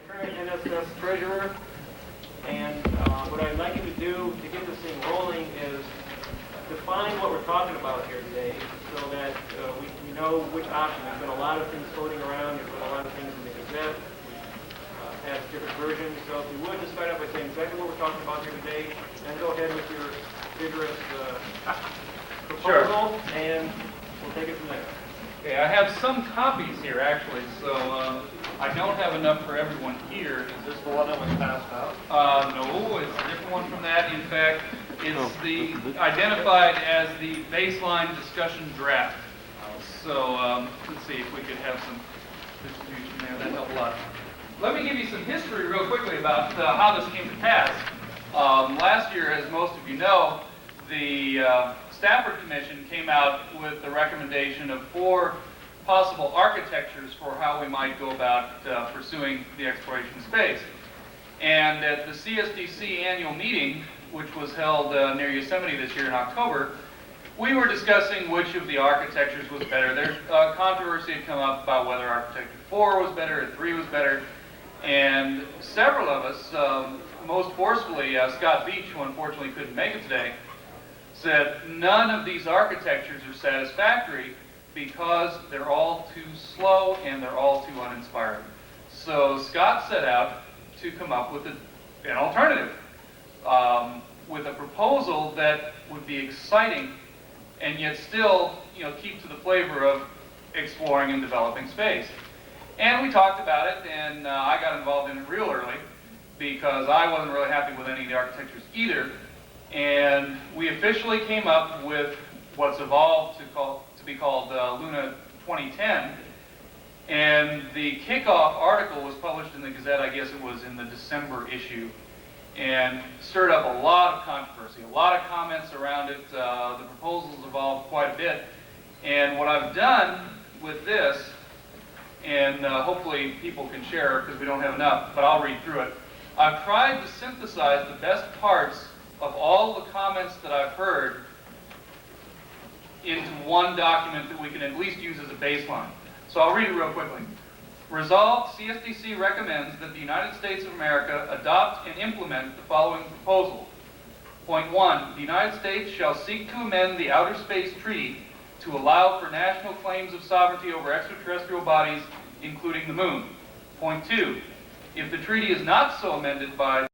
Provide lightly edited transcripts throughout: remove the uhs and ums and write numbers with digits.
current NSS treasurer, and what I'd like you to do to get this thing rolling is define what we're talking about here today so that we know which option. There's been a lot of things floating around. There's been a lot of things in the Gazette. We have different versions. So if you would, just start out by saying exactly what we're talking about here today, and go ahead with your vigorous proposal, and we'll take it from there. Okay, I have some copies here actually, so I don't have enough for everyone here. Is this the one that was passed out? No, it's a different one from that. In fact, it's identified as the baseline discussion draft. So let's see if we could have some distribution there. That'd help a lot. Let me give you some history real quickly about how this came to pass. Last year, as most of you know, the Stafford Commission came out with the recommendation of 4 possible architectures for how we might go about pursuing the exploration of space. And at the CSDC annual meeting, which was held near Yosemite this year in October, we were discussing which of the architectures was better. There's controversy had come up about whether architecture 4 was better or 3 was better. And several of us, most forcefully Scott Beach, who unfortunately couldn't make it today, said none of these architectures are satisfactory because they're all too slow and they're all too uninspiring. So Scott set out to come up with an alternative, with a proposal that would be exciting and yet still, keep to the flavor of exploring and developing space. And we talked about it, and I got involved in it real early because I wasn't really happy with any of the architectures either. And we officially came up with what's evolved to be called Luna 2010. And the kickoff article was published in the Gazette, I guess it was in the December issue, and stirred up a lot of controversy, a lot of comments around it. The proposals evolved quite a bit. And what I've done with this, and hopefully people can share because we don't have enough, but I'll read through it. I've tried to synthesize the best parts of all the comments that I've heard into one document that we can at least use as a baseline. So I'll read it real quickly. Resolved, CSDC recommends that the United States of America adopt and implement the following proposal. Point 1, the United States shall seek to amend the Outer Space Treaty to allow for national claims of sovereignty over extraterrestrial bodies, including the moon. Point 2, if the treaty is not so amended by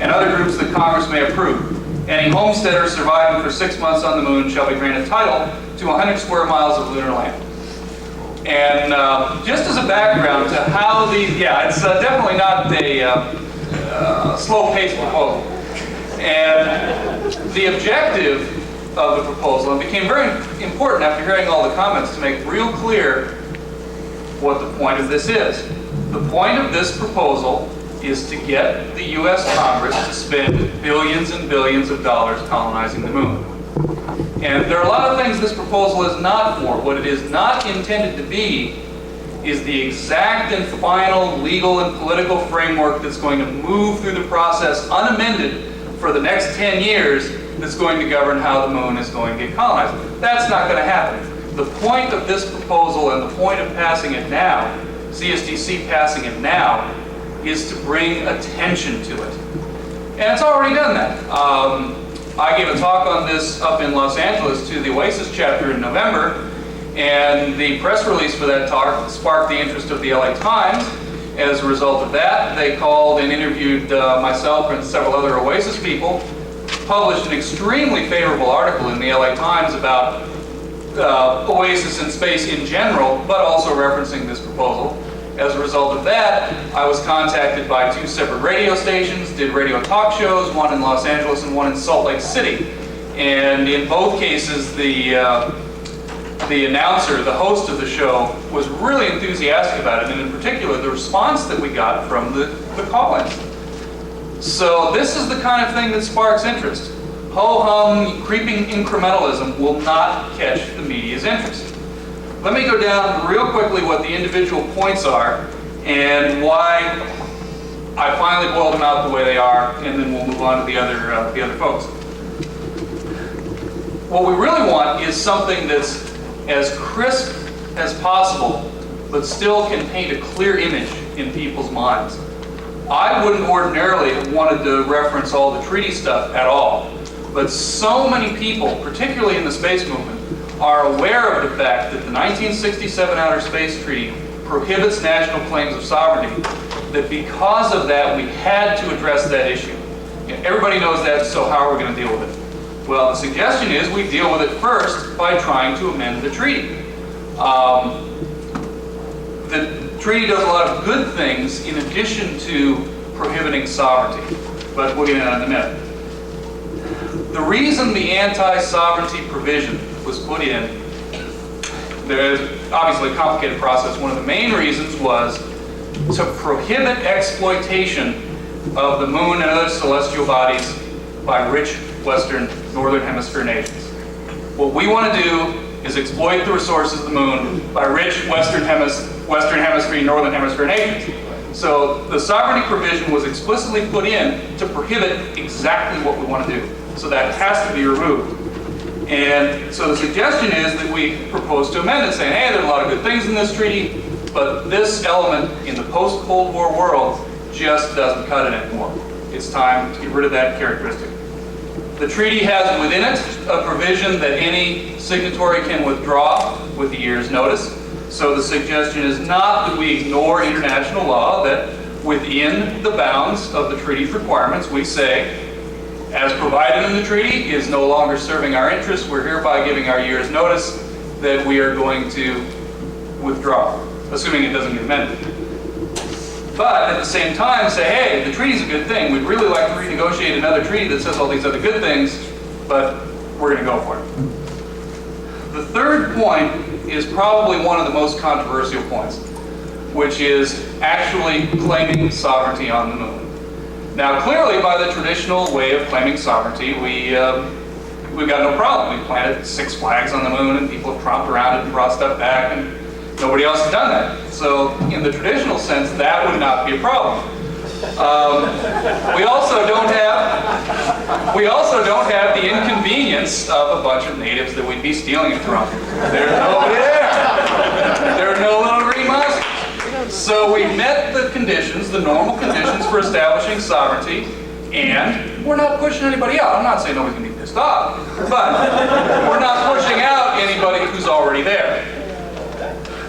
and other groups that Congress may approve, any homesteader surviving for 6 months on the moon shall be granted title to 100 square miles of lunar land. And just as a background to how these, it's definitely not a slow-paced proposal. And the objective of the proposal, and became very important after hearing all the comments, to make real clear what the point of this is. The point of this proposal is to get the U.S. Congress to spend billions and billions of dollars colonizing the moon. And there are a lot of things this proposal is not for. What it is not intended to be is the exact and final legal and political framework that's going to move through the process unamended for the next 10 years that's going to govern how the moon is going to get colonized. That's not going to happen. The point of this proposal and the point of passing it now, CSDC passing it now, is to bring attention to it. And it's already done that. I gave a talk on this up in Los Angeles to the Oasis chapter in November, and the press release for that talk sparked the interest of the LA Times. As a result of that, they called and interviewed myself and several other Oasis people, published an extremely favorable article in the LA Times about Oasis in space in general, but also referencing this proposal. As a result of that, I was contacted by 2 separate radio stations, did radio talk shows, one in Los Angeles and one in Salt Lake City. And in both cases, the announcer, the host of the show, was really enthusiastic about it, and in particular, the response that we got from the call-ins. So this is the kind of thing that sparks interest. Ho-hum, creeping incrementalism will not catch the media's interest. Let me go down real quickly what the individual points are and why I finally boiled them out the way they are, and then we'll move on to the other folks. What we really want is something that's as crisp as possible, but still can paint a clear image in people's minds. I wouldn't ordinarily have wanted to reference all the treaty stuff at all, but so many people, particularly in the space movement, are aware of the fact that the 1967 Outer Space Treaty prohibits national claims of sovereignty, that because of that we had to address that issue. And everybody knows that, so how are we going to deal with it? Well, the suggestion is we deal with it first by trying to amend the treaty. The treaty does a lot of good things in addition to prohibiting sovereignty, but we'll get into that in a minute. The reason the anti-sovereignty provision was put in, there's obviously a complicated process. One of the main reasons was to prohibit exploitation of the moon and other celestial bodies by rich Western Northern Hemisphere nations. What we want to do is exploit the resources of the moon by rich Western Hemisphere, Northern Hemisphere nations. So the sovereignty provision was explicitly put in to prohibit exactly what we want to do. So that has to be removed. And so the suggestion is that we propose to amend it, saying, hey, there are a lot of good things in this treaty, but this element in the post-Cold War world just doesn't cut it anymore. It's time to get rid of that characteristic. The treaty has within it a provision that any signatory can withdraw with a year's notice. So the suggestion is not that we ignore international law, that within the bounds of the treaty's requirements, we say, as provided in the treaty, is no longer serving our interests. We're hereby giving our year's notice that we are going to withdraw, assuming it doesn't get amended. But at the same time say, hey, the treaty's a good thing. We'd really like to renegotiate another treaty that says all these other good things, but we're going to go for it. The third point is probably one of the most controversial points, which is actually claiming sovereignty on the moon. Now, clearly, by the traditional way of claiming sovereignty, we've got no problem. We planted 6 flags on the moon, and people have tromped around it and brought stuff back, and nobody else has done that. So, in the traditional sense, that would not be a problem. We also don't have the inconvenience of a bunch of natives that we'd be stealing it from. There's nobody there. There are no little green monsters. So we met the conditions, the normal conditions for establishing sovereignty, and we're not pushing anybody out. I'm not saying nobody's going to be pissed off, but we're not pushing out anybody who's already there.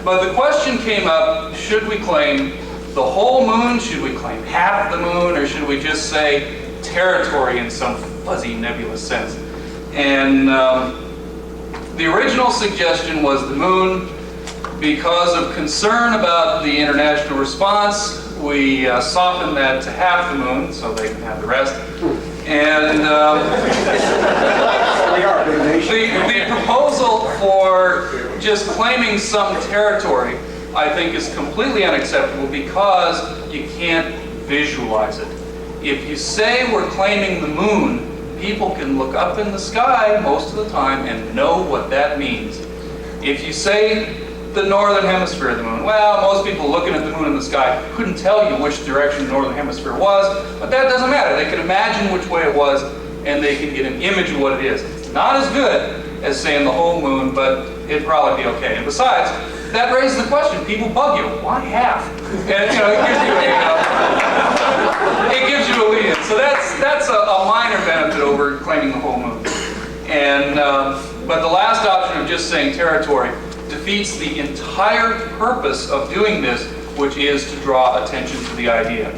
But the question came up, should we claim the whole moon? Should we claim half the moon? Or should we just say territory in some fuzzy, nebulous sense? And the original suggestion was the moon. Because of concern about the international response, we softened that to half the moon, so they can have the rest. And the proposal for just claiming some territory, I think, is completely unacceptable because you can't visualize it. If you say we're claiming the moon, people can look up in the sky most of the time and know what that means. If you say the northern hemisphere of the moon, well, most people looking at the moon in the sky couldn't tell you which direction the northern hemisphere was, but that doesn't matter. They can imagine which way it was, and they can get an image of what it is. It's not as good as saying the whole moon, but it'd probably be okay. And besides, that raises the question, people bug you, why half? And it gives you a lead. So that's a minor benefit over claiming the whole moon. And but the last option of just saying territory defeats the entire purpose of doing this, which is to draw attention to the idea.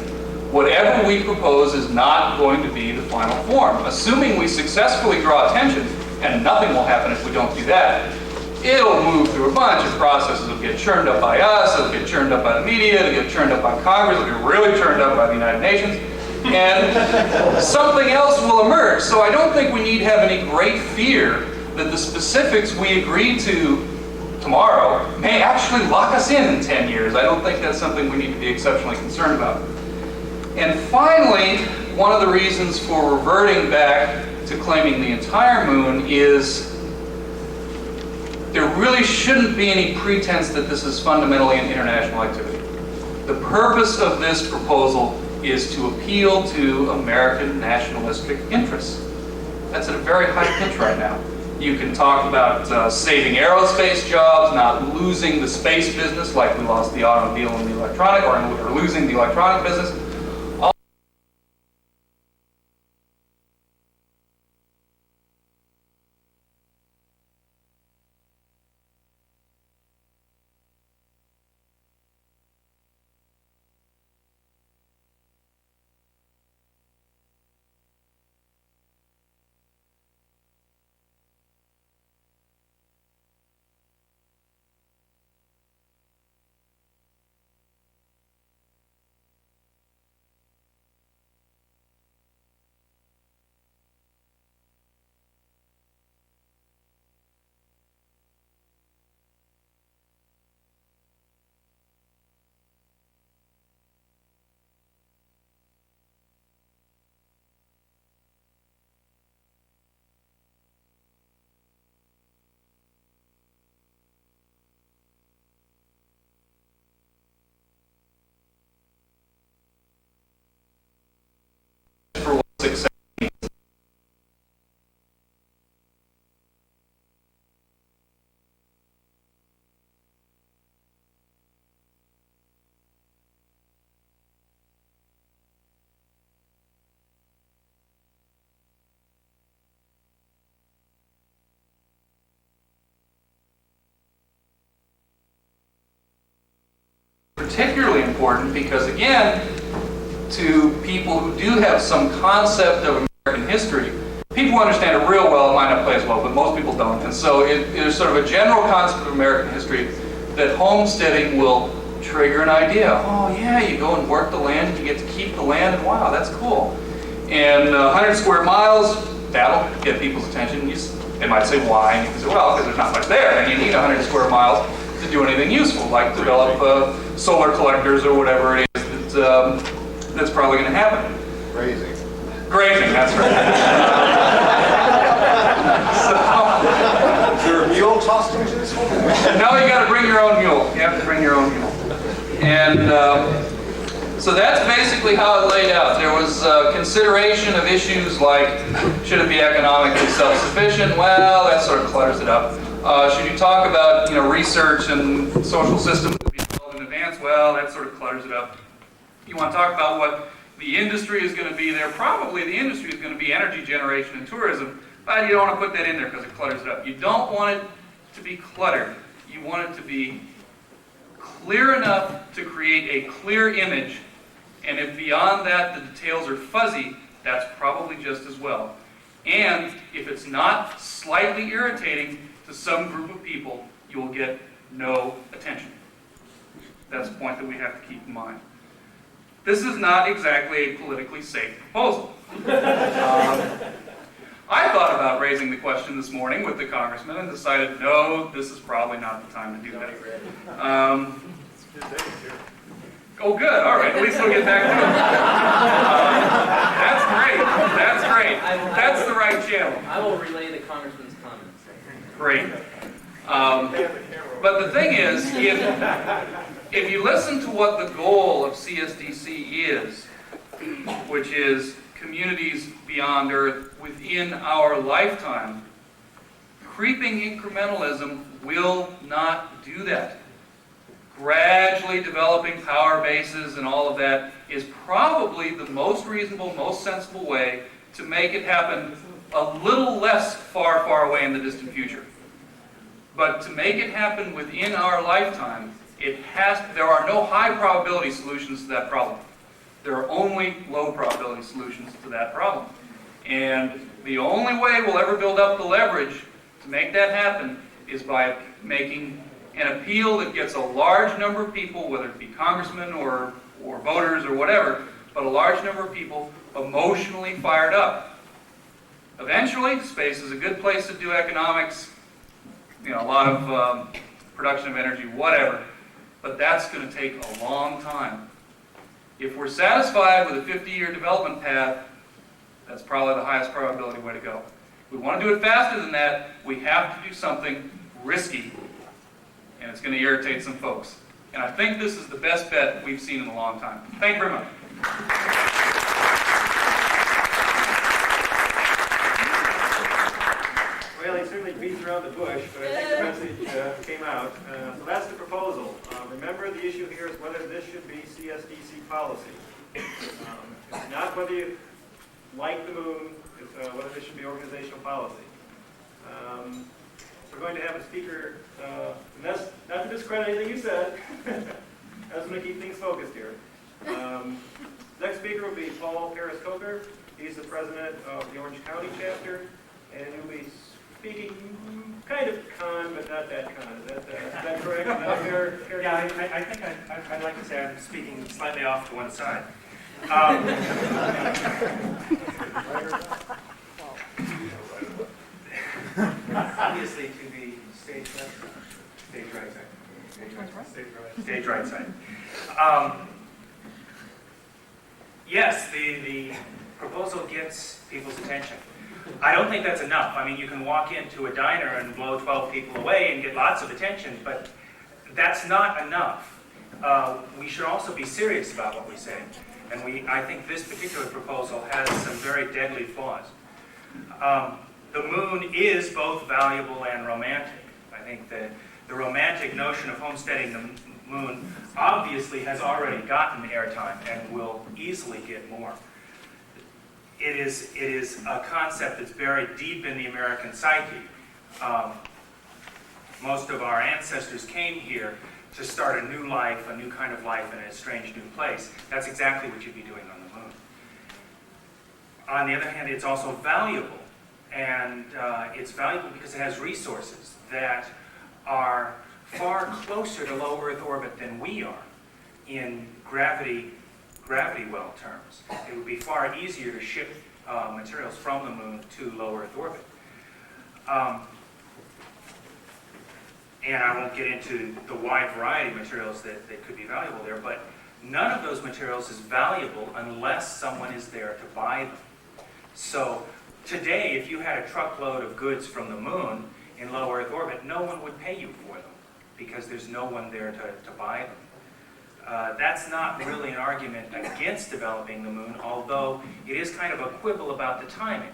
Whatever we propose is not going to be the final form. Assuming we successfully draw attention, and nothing will happen if we don't do that, it'll move through a bunch of processes. It'll get churned up by us, it'll get churned up by the media, it'll get churned up by Congress, it'll get really churned up by the United Nations, and something else will emerge. So I don't think we need to have any great fear that the specifics we agree to tomorrow may actually lock us in 10 years. I don't think that's something we need to be exceptionally concerned about. And finally, one of the reasons for reverting back to claiming the entire moon is there really shouldn't be any pretense that this is fundamentally an international activity. The purpose of this proposal is to appeal to American nationalistic interests. That's at a very high pitch right now. You can talk about saving aerospace jobs, not losing the space business like we lost the automobile and the electronic, or losing the electronic business. For what success means. Particularly important because, again, to people who do have some concept of American history, people who understand it real well, it might not play as well, but most people don't. And so it is sort of a general concept of American history that homesteading will trigger an idea. Oh yeah, you go and work the land, you get to keep the land, and wow, that's cool. And 100 square miles, that'll get people's attention. They might say why, and you can say, well, because there's not much there, and you need 100 square miles to do anything useful, like develop solar collectors or whatever it is that's probably going to happen. Grazing. Grazing, that's right. Is there a mule tossed into this one? No, you got to bring your own mule. You have to bring your own mule. And so that's basically how it laid out. There was consideration of issues like, should it be economically self-sufficient? Well, that sort of clutters it up. Should you talk about, research and social systems that be developed in advance? Well, that sort of clutters it up. You want to talk about what the industry is going to be there? Probably the industry is going to be energy generation and tourism, but you don't want to put that in there because it clutters it up. You don't want it to be cluttered. You want it to be clear enough to create a clear image, and if beyond that the details are fuzzy, that's probably just as well. And if it's not slightly irritating to some group of people, you will get no attention. That's a point that we have to keep in mind. This is not exactly a politically safe proposal. I thought about raising the question this morning with the congressman and decided, no, this is probably not the time to do that. Oh, good. All right. At least we'll get back to it. That's great. That's great. That's the right channel. I will relay the congressman's comments. Great. But the thing is, if you listen to what the goal of CSDC is, which is communities beyond Earth within our lifetime, creeping incrementalism will not do that. Gradually developing power bases and all of that is probably the most reasonable, most sensible way to make it happen a little less far, far away in the distant future. But to make it happen within our lifetime, there are no high probability solutions to that problem. There are only low probability solutions to that problem. And the only way we'll ever build up the leverage to make that happen is by making an appeal that gets a large number of people, whether it be congressmen or voters or whatever, but a large number of people emotionally fired up. Eventually, space is a good place to do economics, a lot of production of energy, whatever. But that's going to take a long time. If we're satisfied with a 50-year development path, that's probably the highest probability way to go. If we want to do it faster than that, we have to do something risky, and it's going to irritate some folks. And I think this is the best bet we've seen in a long time. Thank you very much. Well, certainly beats around the bush, but I think the message came out. So that's the proposal. Remember, the issue here is whether this should be CSDC policy. It's not whether you like the moon, it's whether this should be organizational policy. We're going to have a speaker, and that's not to discredit anything you said. I just want to keep things focused here. Next speaker will be Paul Paris-Coker. He's the president of the Orange County chapter, and he'll be speaking kind of con, but not that con. Is that correct? Is that fair? Yeah, I think I'd like to say I'm speaking slightly off to one side. Obviously, to the stage right side. Stage right side. Yes, the proposal gets people's attention. I don't think that's enough. I mean, you can walk into a diner and blow 12 people away and get lots of attention, but that's not enough. We should also be serious about what we say. And I think this particular proposal has some very deadly flaws. The moon is both valuable and romantic. I think that the romantic notion of homesteading the moon obviously has already gotten airtime and will easily get more. It is a concept that's buried deep in the American psyche. Most of our ancestors came here to start a new life, a new kind of life in a strange new place. That's exactly what you'd be doing on the moon. On the other hand, it's also valuable. And it's valuable because it has resources that are far closer to low Earth orbit than we are in gravity well terms. It would be far easier to ship materials from the moon to low Earth orbit. And I won't get into the wide variety of materials that could be valuable there, but none of those materials is valuable unless someone is there to buy them. So today, if you had a truckload of goods from the moon in low Earth orbit, no one would pay you for them because there's no one there to buy them. That's not really an argument against developing the moon, although it is kind of a quibble about the timing.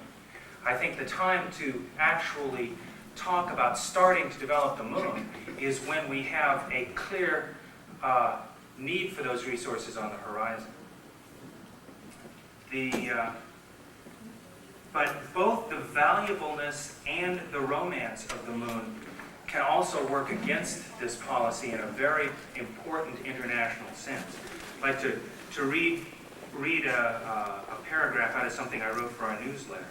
I think the time to actually talk about starting to develop the moon is when we have a clear need for those resources on the horizon. But both the valuableness and the romance of the moon can also work against this policy in a very important international sense. I'd like to read a paragraph out of something I wrote for our newsletter.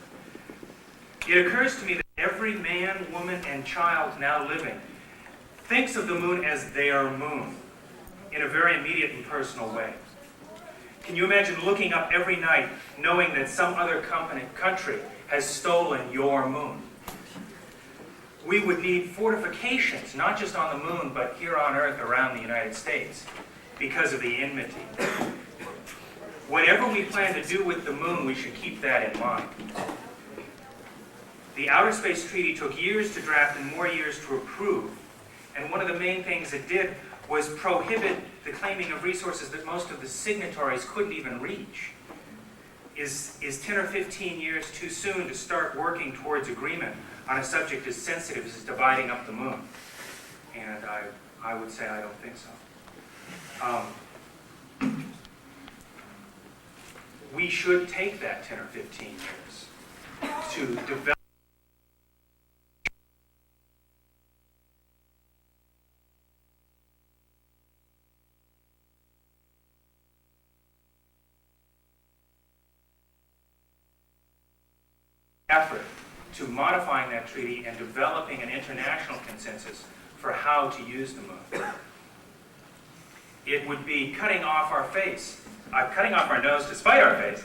It occurs to me that every man, woman, and child now living thinks of the moon as their moon in a very immediate and personal way. Can you imagine looking up every night knowing that some other country has stolen your moon? We would need fortifications, not just on the moon, but here on Earth around the United States, because of the enmity. Whatever we plan to do with the moon, we should keep that in mind. The Outer Space Treaty took years to draft and more years to approve, and one of the main things it did was prohibit the claiming of resources that most of the signatories couldn't even reach. Is 10 or 15 years too soon to start working towards agreement on a subject as sensitive as dividing up the moon? And I would say I don't think so. We should take that 10 or 15 years to develop effort to modifying that treaty and developing an international consensus for how to use the moon. It would be cutting off our nose to spite our face,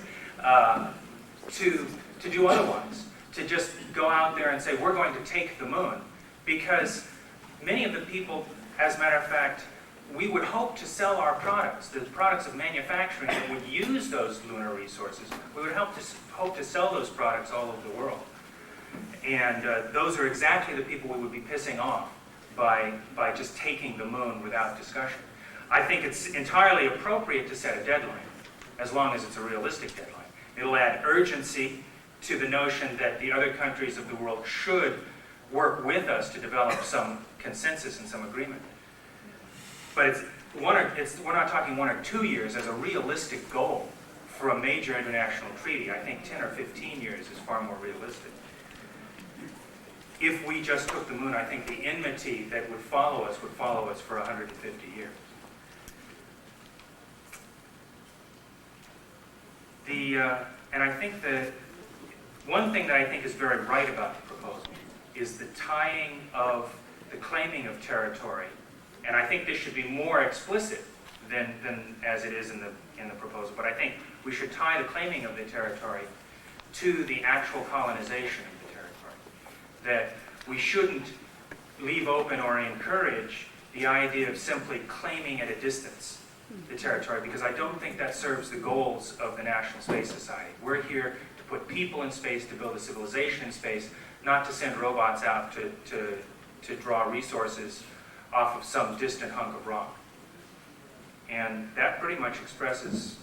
to do otherwise, to just go out there and say, we're going to take the moon, because many of the people, as a matter of fact, we would hope to sell our products, the products of manufacturing that would use those lunar resources. We would hope to sell those products all over the world. And those are exactly the people we would be pissing off by just taking the moon without discussion. I think it's entirely appropriate to set a deadline, as long as it's a realistic deadline. It'll add urgency to the notion that the other countries of the world should work with us to develop some consensus and some agreement. But we're not talking 1 or 2 years as a realistic goal for a major international treaty. I think 10 or 15 years is far more realistic. If we just took the moon, I think the enmity that would follow us for 150 years. And I think that one thing that I think is very right about the proposal is the tying of the claiming of territory. And I think this should be more explicit than as it is in the proposal. But I think we should tie the claiming of the territory to the actual colonization of the territory. That we shouldn't leave open or encourage the idea of simply claiming at a distance the territory, because I don't think that serves the goals of the National Space Society. We're here to put people in space, to build a civilization in space, not to send robots out to draw resources off of some distant hunk of rock. And that pretty much expresses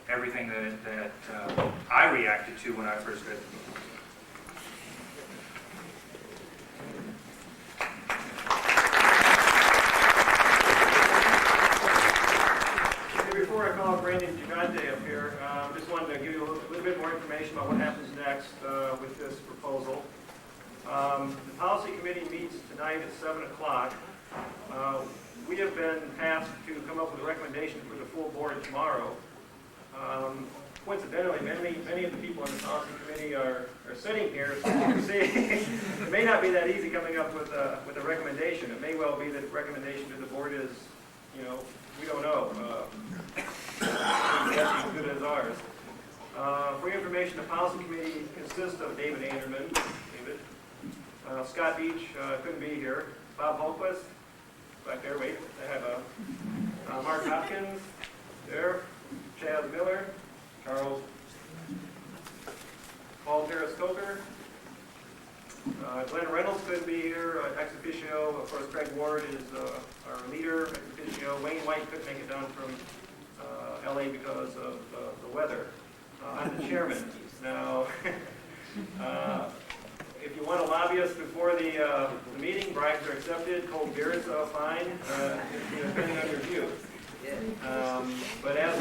everything that I reacted to when I first read the book. Before I call Brandon Gigante up here, just wanted to give you a little bit more information about what happens next with this proposal. The policy committee meets tonight at 7 o'clock. We have been tasked to come up with a recommendation for the full board tomorrow. Coincidentally, many of the people on the policy committee are sitting here, so you can see it may not be that easy coming up with a recommendation. It may well be that the recommendation to the board is, we don't know. That's as good as ours. For your information, the policy committee consists of David Anderman, Scott Beach couldn't be here, Bob Holquist, back there, wait, I have Mark Hopkins, there, Chaz Miller, Charles, Paul Terras-Coker, Glenn Reynolds couldn't be here, ex officio. Of course, Craig Ward is our leader, ex officio. Wayne White couldn't make it down from LA because of the weather. I'm the chairman. Now, if you want to lobby us before the meeting, bribes are accepted. Cold beer is fine, depending on your view. But as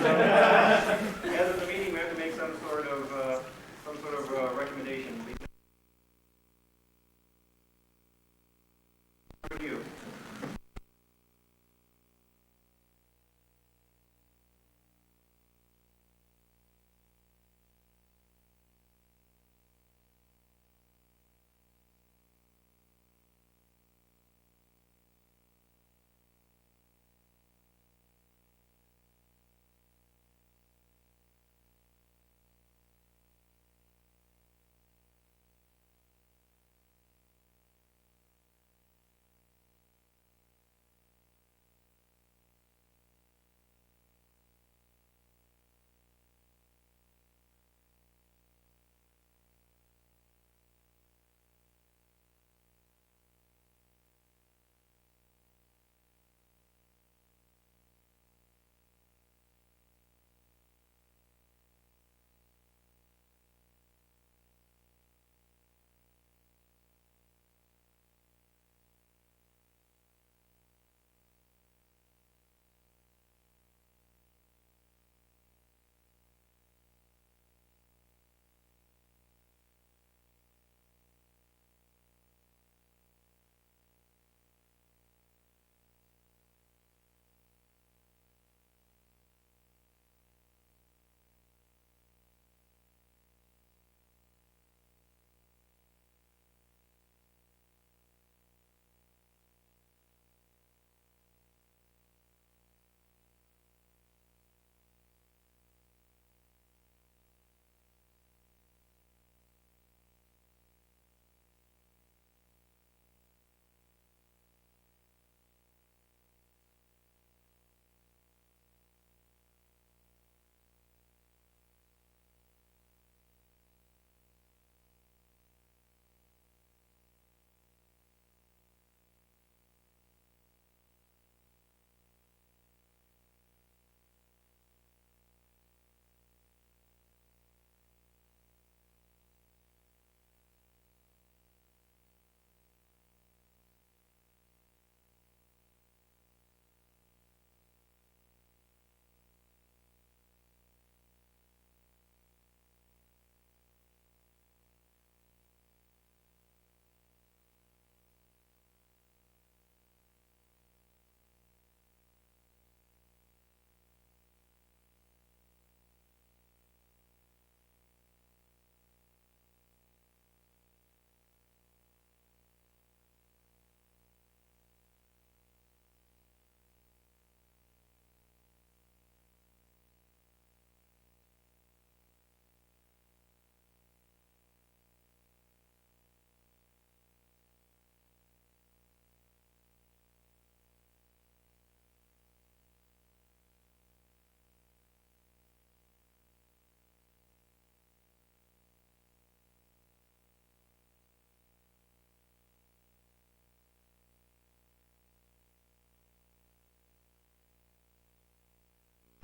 of the meeting, we have to make some sort of recommendation. Review.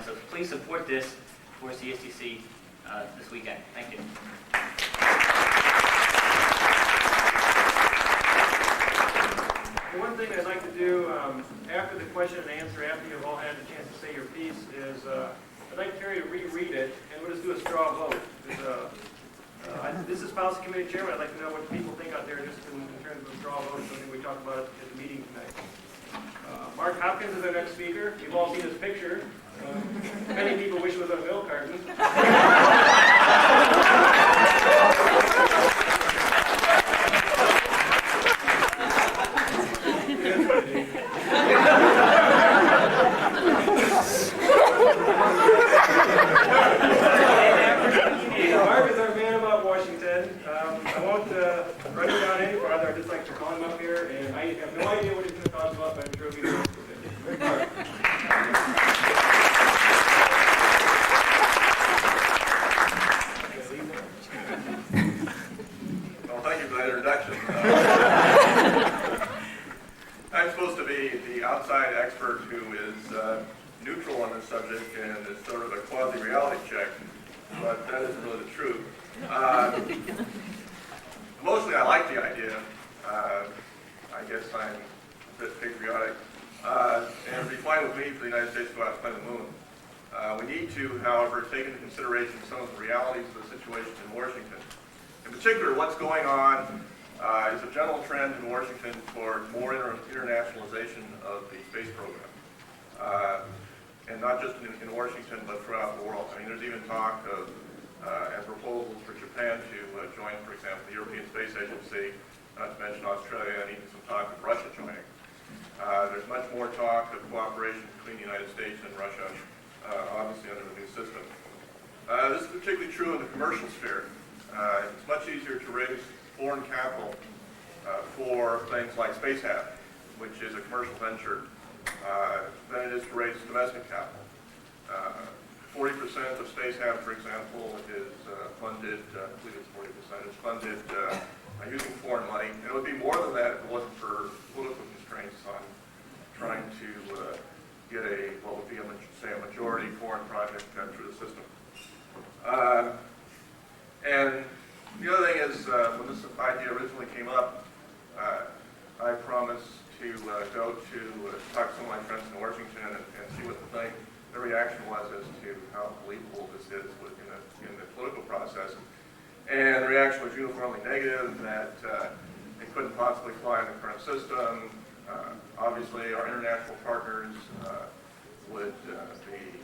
So please support this for CSDC this weekend. Thank you. The one thing I'd like to do after the question and answer, after you've all had a chance to say your piece, is I'd like Terry to reread it, and we'll just do a straw vote. This is Policy Committee Chairman. I'd like to know what people think out there just in terms of a straw vote, something we talked about at the meeting tonight. Mark Hopkins is our next speaker. You've all seen his picture. Many people wish it was on a milk carton. Mark is our man about Washington. I won't run him down any farther. I'd just like to call him up here, and I have no idea what he's going to talk about, but I'm sure he'll be nice with it. Mark. Well, thank you for that introduction. I'm supposed to be the outside expert who is neutral on this subject and is sort of a quasi-reality check, but that isn't really the truth. Mostly I like the idea. I guess I'm a bit patriotic. And it would be fine with me for the United States to go out and find the moon. We need to, however, take into consideration some of the realities of the situation in Washington. In particular, what's going on is a general trend in Washington toward more internationalization of the space program. And not just in Washington, but throughout the world. I mean, there's even talk of and proposals for Japan to join, for example, the European Space Agency, not to mention Australia, and even some talk of Russia joining. There's much more talk of cooperation between the United States and Russia, obviously under the new system. This is particularly true in the commercial sphere. It's much easier to raise foreign capital for things like SpaceHab, which is a commercial venture, than it is to raise domestic capital. 40% of SpaceHab, for example, is funded, I believe it's 40%, is funded using foreign money. And it would be more than that if it wasn't for political constraints on trying to get what would be, say, a majority foreign project through the system. And the other thing is, when this idea originally came up, I promised to go to talk to some of my friends in Washington and see what the reaction was as to how believable this is in the political process. And the reaction was uniformly negative, that it couldn't possibly fly in the current system. Obviously, our international partners would be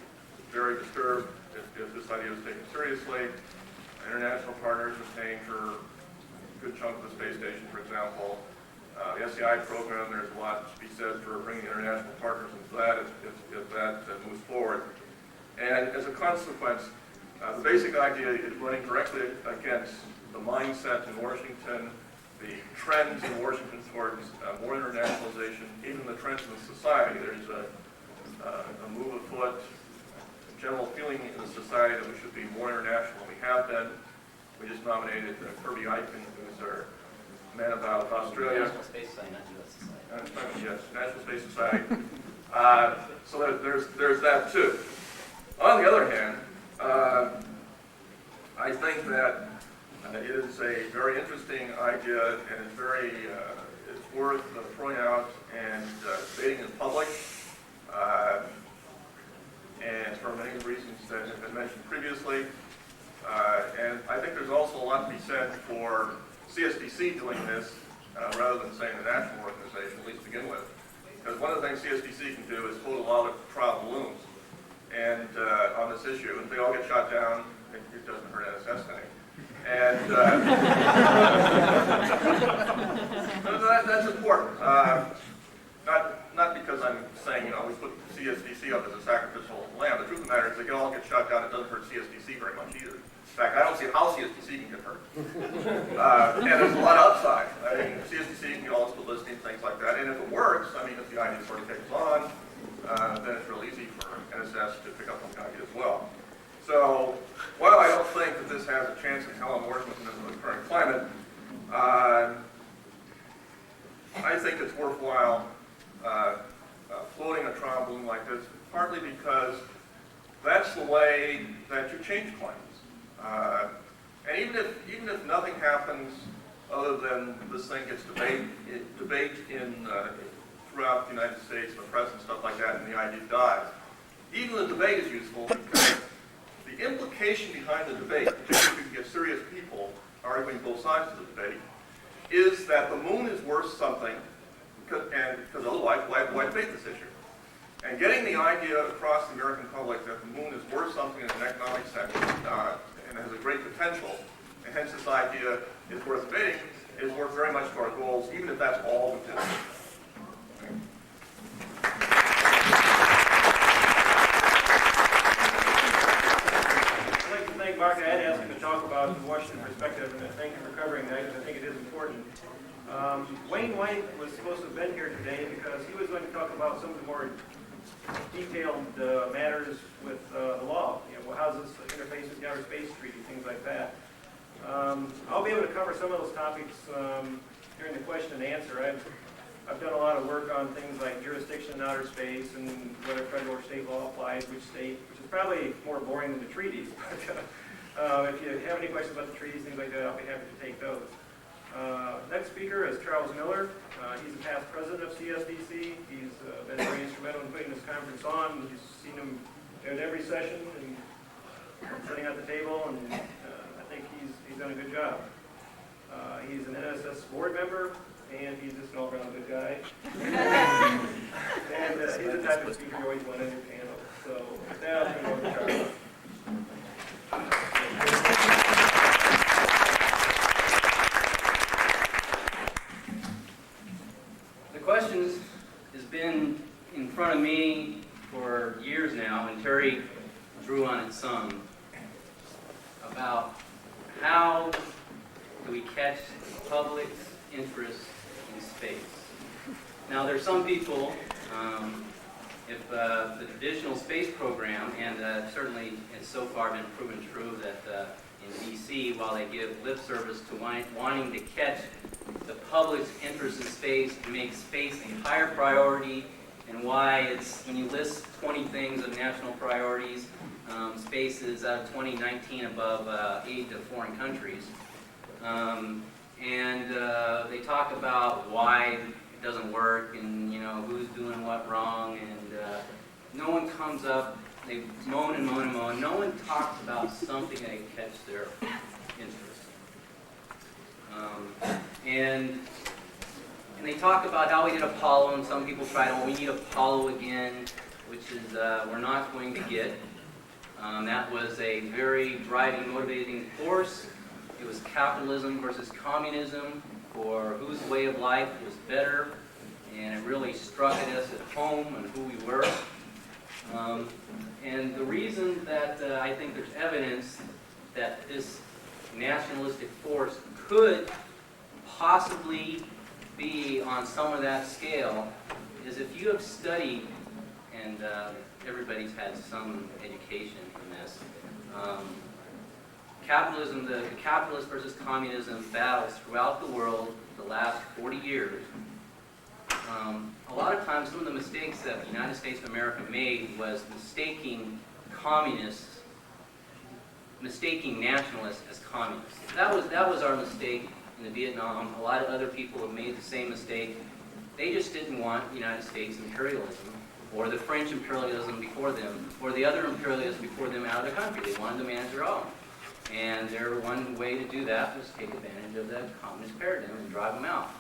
very disturbed if this idea was taken seriously. International partners are paying for a good chunk of the space station, for example. The SCI program, there's a lot to be said for bringing international partners into that if that moves forward. And as a consequence, the basic idea is running directly against the mindset in Washington, the trends in Washington towards more internationalization, even the trends in society. There's a move afoot, a general feeling in the society that we should be more international than we have been. We just nominated Kirby Eichen, who's our man about Australia. National Space Society, not U.S. Society. Yes, National Space Society. So there's that too. On the other hand, I think that it is a very interesting idea, and it's worth throwing out and debating in public. And for many reasons that have been mentioned previously. And I think there's also a lot to be said for CSDC doing this rather than saying the national organization, at least to begin with. Because one of the things CSDC can do is float a lot of trial balloons and on this issue. And if they all get shot down, it doesn't hurt NSS any. And that's important. Not because I'm saying, we put CSDC up as a sacrificial lamb. The truth of the matter is they can all get shot down. It doesn't hurt CSDC very much either. In fact, I don't see how CSDC can get hurt. And there's a lot of upside. I mean, CSDC can get all its publicity and things like that. And if it works, if the idea sort of takes on, then it's real easy for NSS to pick up on the idea as well. So, while I don't think that this has a chance in hell on Washington in the current climate, I think it's worthwhile floating a trial balloon like this, partly because that's the way that you change claims. And even if nothing happens other than this thing gets debate throughout the United States, the press and stuff like that, and the idea dies, even the debate is useful because the implication behind the debate, particularly if you can get serious people arguing both sides of the debate, is that the moon is worth something, because otherwise, why debate this issue? And getting the idea across the American public that the moon is worth something in an economic sense and has a great potential, and hence this idea is worth debating, is worth very much to our goals, even if that's all we do. I'd like to thank Mark. I had asked him to talk about the Washington perspective, and thank you for covering that because I think it is important. Wayne White was supposed to have been here today because he was going to talk about some of the more detailed matters with the law. You know, how does this interface with the Outer Space Treaty, things like that. I'll be able to cover some of those topics during the question and answer. I've done a lot of work on things like jurisdiction in outer space and whether federal or state law applies, which state, which is probably more boring than the treaties. But if you have any questions about the treaties, things like that, I'll be happy to take those. Next speaker is Charles Miller. He's the past president of CSDC. He's been very instrumental in putting this conference on. You've seen him at every session and sitting at the table, and I think he's done a good job. He's an NSS board member, and he's just an all-around good guy. And he's the type of speaker you always want on your panel. So with that, I'm going to go to Charles. The questions has been in front of me for years now, and Terry drew on it some, about how do we catch the public's interest in space. Now, there's some people, if the traditional space program, and certainly it's so far been proven true that in DC, while they give lip service to wanting to catch the public's interest in space, to make space a higher priority, and why it's, when you list 20 things of national priorities, space is out of 2019 above aid to foreign countries. They talk about why it doesn't work, and who's doing what wrong, and no one comes up. They moan and moan and moan. No one talks about something that can catch their interest. And they talk about how we did Apollo, and some people try, we need Apollo again, which is we're not going to get. That was a very driving, motivating force. It was capitalism versus communism for whose way of life was better, and it really struck at us at home and who we were. And the reason that I think there's evidence that this nationalistic force could possibly be on some of that scale is if you have studied, and everybody's had some education in this, capitalism, the capitalist versus communism battles throughout the world the last 40 years. A lot of times, some of the mistakes that the United States of America made was mistaking nationalists as communists. That was our mistake in the Vietnam. A lot of other people have made the same mistake. They just didn't want United States imperialism, or the French imperialism before them, or the other imperialism before them out of the country. They wanted to manage their own. And their one way to do that was take advantage of the communist paradigm and drive them out.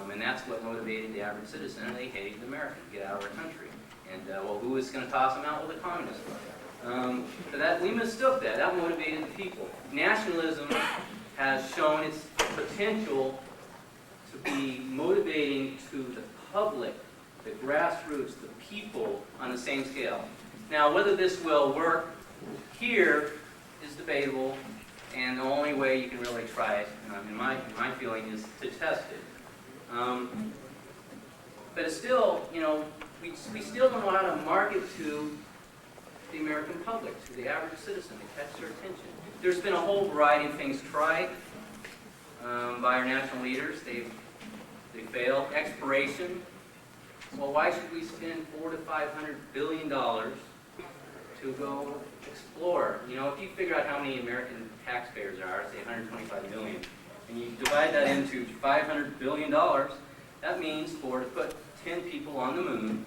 And that's what motivated the average citizen, and they hated the Americans, get out of our country. And, well, who was going to toss them out? Well, the communists. So that, we mistook that. That motivated the people. Nationalism has shown its potential to be motivating to the public, the grassroots, the people on the same scale. Now, whether this will work here is debatable, and the only way you can really try it, in my feeling, is to test it. But it's still, we still don't know how to market to the American public, to the average citizen, to catch their attention. There's been a whole variety of things tried by our national leaders. They failed. Exploration. Well, why should we spend $400 to $500 billion to to go explore. You know, if you figure out how many American taxpayers there are, say 125 million, and you divide that into $500 billion, that means to put 10 people on the moon,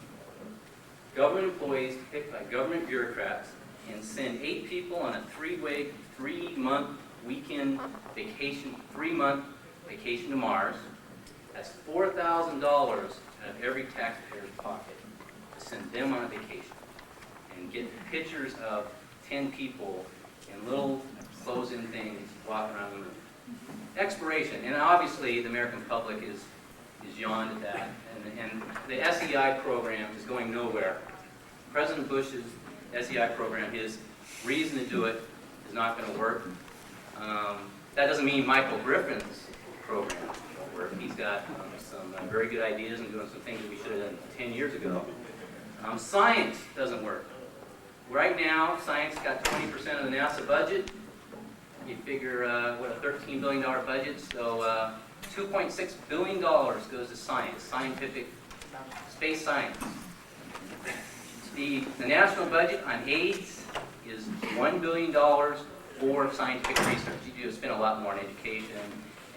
government employees picked by government bureaucrats, and send 8 people on a 3-month weekend vacation, 3-month vacation to Mars. That's $4,000 out of every taxpayer's pocket to send them on a vacation and get pictures of 10 people in little close-in things walking around the moon. Exploration, and obviously the American public is yawned at that, and the SEI program is going nowhere. President Bush's SEI program, his reason to do it is not going to work. That doesn't mean Michael Griffin's program won't work. He's got some very good ideas and doing some things that we should have done 10 years ago. Science doesn't work. Right now, science got 20% of the NASA budget. You figure, what, a $13 billion budget, so $2.6 billion goes to science, scientific, space science. The national budget on AIDS is $1 billion for scientific research. You do spend a lot more on education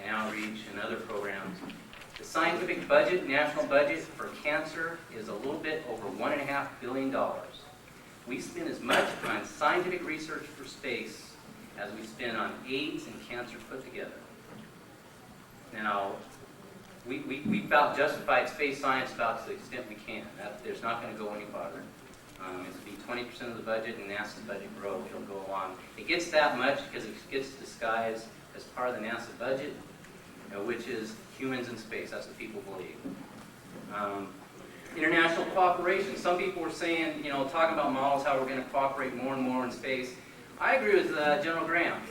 and outreach and other programs. The scientific budget, national budget for cancer is a little bit over $1.5 billion. We spend as much on scientific research for space as we spend on AIDS and cancer put together. Now, we about justified space science about to the extent we can. There's not going to go any farther. It'll be 20% of the budget, and NASA's budget grows. It'll go along. It gets that much because it gets disguised as part of the NASA budget, which is humans in space. That's what people believe. International cooperation. Some people were saying, talking about models, how we're going to cooperate more and more in space. I agree with General Graham.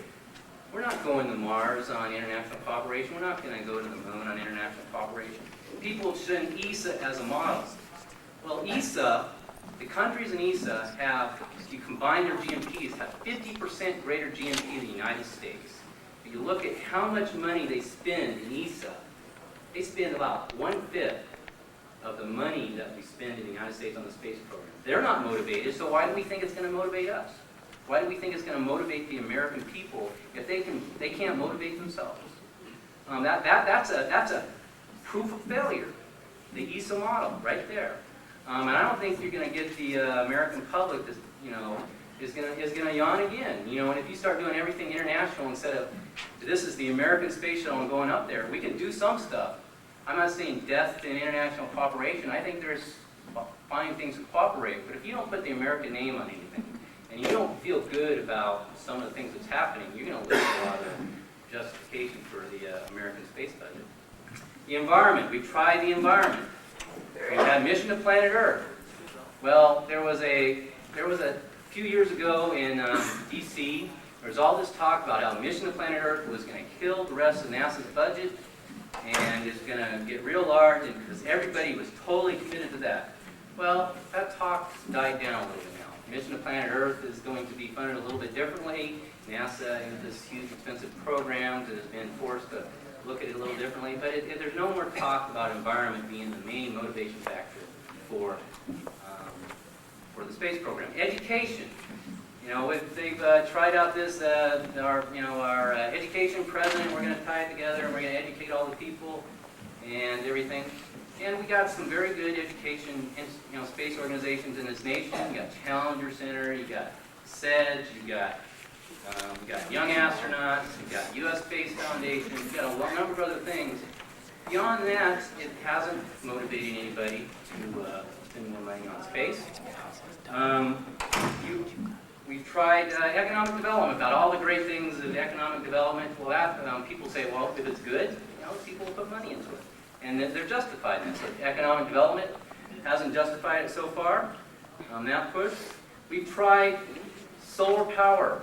We're not going to Mars on international cooperation. We're not going to go to the moon on international cooperation. People shouldn't ESA as a model. Well, ESA, the countries in ESA have, if you combine their GNPs, have 50% greater GNP than the United States. If you look at how much money they spend in ESA, they spend about 1/5 of the money that we spend in the United States on the space program. They're not motivated, so why do we think it's going to motivate us? Why do we think it's going to motivate the American people if they can't motivate themselves? That's a proof of failure. The ESA model, right there. And I don't think you're going to get the American public to, is going to yawn again. And if you start doing everything international instead of this is the American space shuttle and going up there, we can do some stuff. I'm not saying death to international cooperation. I think there's fine things to cooperate, but if you don't put the American name on anything, and you don't feel good about some of the things that's happening, you're going to lose a lot of justification for the American space budget. The environment. We tried the environment. We had mission to planet Earth. Well, there was a few years ago in D.C., there was all this talk about how mission to planet Earth was going to kill the rest of NASA's budget and it's going to get real large, and because everybody was totally committed to that. Well, that talk died down a little bit now. Mission to Planet Earth is going to be funded a little bit differently. NASA has this huge, expensive program that has been forced to look at it a little differently. But there's no more talk about environment being the main motivation factor for the space program. Education. They've tried out this, our education president, we're going to tie it together and we're going to educate all the people and everything. And we got some very good education, space organizations in this nation. You got Challenger Center, you got SEDGE, you got Young Astronauts, you got U.S. Space Foundation, you got a number of other things. Beyond that, it hasn't motivated anybody to spend more money on space. We've tried economic development, about all the great things of economic development. Well, people say, well, if it's good, people will put money into it. And they're justified in this. So economic development hasn't justified it so far. That push. We've tried solar power,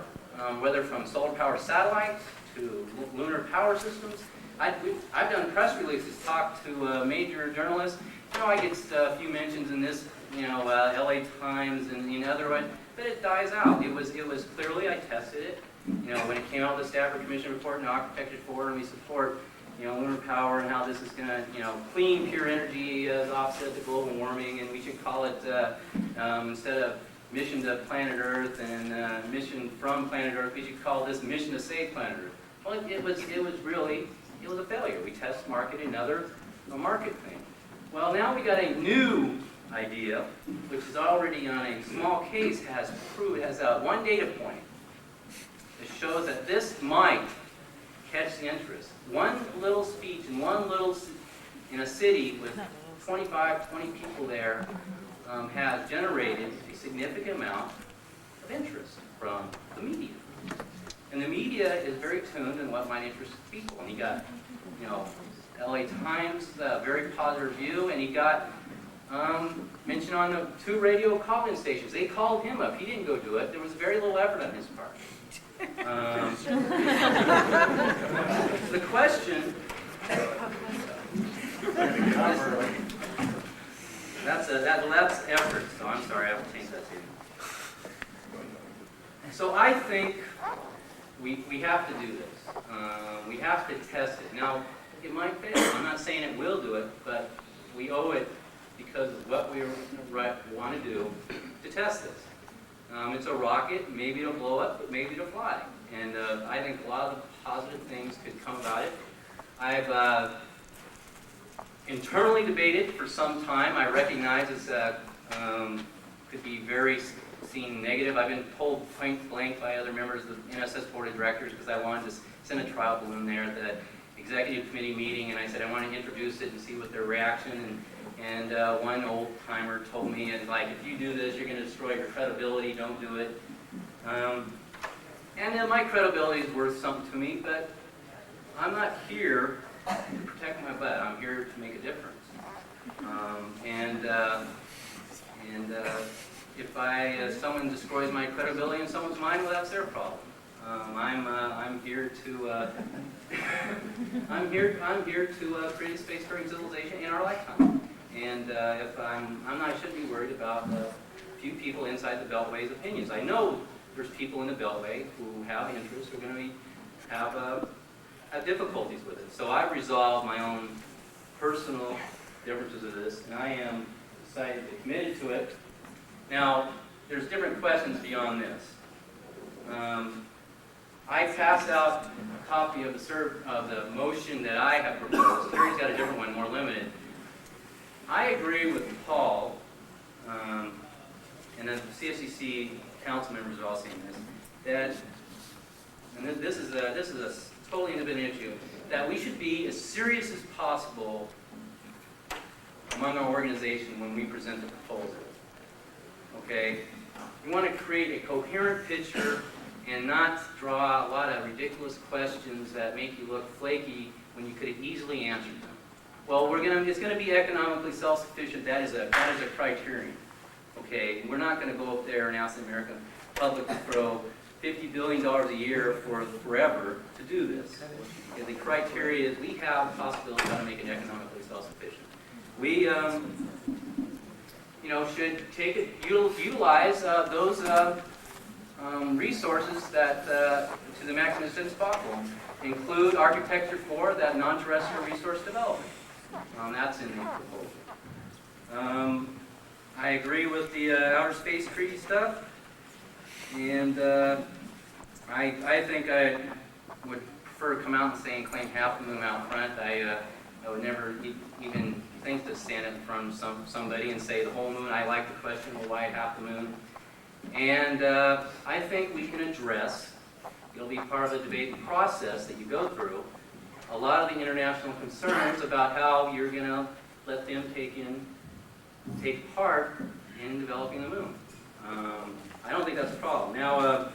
whether from solar power satellites to lunar power systems. I've done press releases, talked to major journalists. I get a few mentions in this, LA Times and in other ones, but it dies out. It was clearly, I tested it. When it came out with the Stafford Commission report and Architecture for, and we support, lunar power and how this is going to, clean, pure energy as offset to global warming, and we should call it, instead of mission to planet Earth and mission from planet Earth. We should call this mission to save planet Earth. Well, it was a failure. We test market another market thing. Well, now we got a new idea, which is already on a small case, has one data point that shows that this might catch the interest. One little speech in a city with 25, 20 people there has generated a significant amount of interest from the media. And the media is very tuned in what might interest people. And he got, LA Times, very positive review, and he got mentioned on the 2 radio call-in stations. They called him up. He didn't go do it. There was very little effort on his part. The question, that's effort, so I'm sorry, I have to change that to you. So I think we have to do this. We have to test it. Now, it might fail. I'm not saying it will do it, but we owe it because of what we want to do to test this. It's a rocket. Maybe it'll blow up, but maybe it'll fly. And I think a lot of the positive things could come about it. I've internally debated for some time. I recognize this could be very seen negative. I've been told point blank by other members of the NSS Board of Directors because I wanted to send a trial balloon there at the executive committee meeting, and I said I want to introduce it and see what their reaction. And one old timer told me, like, if you do this, you're going to destroy your credibility. Don't do it. And my credibility is worth something to me, but I'm not here to protect my butt. I'm here to make a difference. If someone destroys my credibility in someone's mind, well, that's their problem. I'm here to create a space for civilization in our lifetime. And I shouldn't be worried about a few people inside the Beltway's opinions. I know there's people in the Beltway who have interests, who are going to have difficulties with it. So I've resolved my own personal differences of this, and I am decided to committed to it. Now, there's different questions beyond this. I passed out a copy of the motion that I have proposed. Terry's got a different one, more limited. I agree with Paul, and the CSDC council members are all saying this, and this is a totally independent issue, that we should be as serious as possible among our organization when we present the proposal. Okay? We want to create a coherent picture and not draw a lot of ridiculous questions that make you look flaky when you could have easily answered them. Well, it's going to be economically self-sufficient. That is a criterion. Okay? We're not going to go up there and ask the American public to throw $50 billion a year for forever to do this. Okay, the criteria is we have the possibility of how to make it economically self-sufficient. We should utilize those resources that to the maximum extent possible. Include architecture for that non-terrestrial resource development. That's in the proposal. I agree with the outer space treaty stuff, and I think I would prefer to come out and say and claim half the moon out front. I would never even think to stand in front of somebody and say the whole moon. I like the question, well, why half the moon? And I think we can address, it'll be part of the debate process that you go through, a lot of the international concerns about how you're going to let them take part in developing the moon. I don't think that's a problem. Now,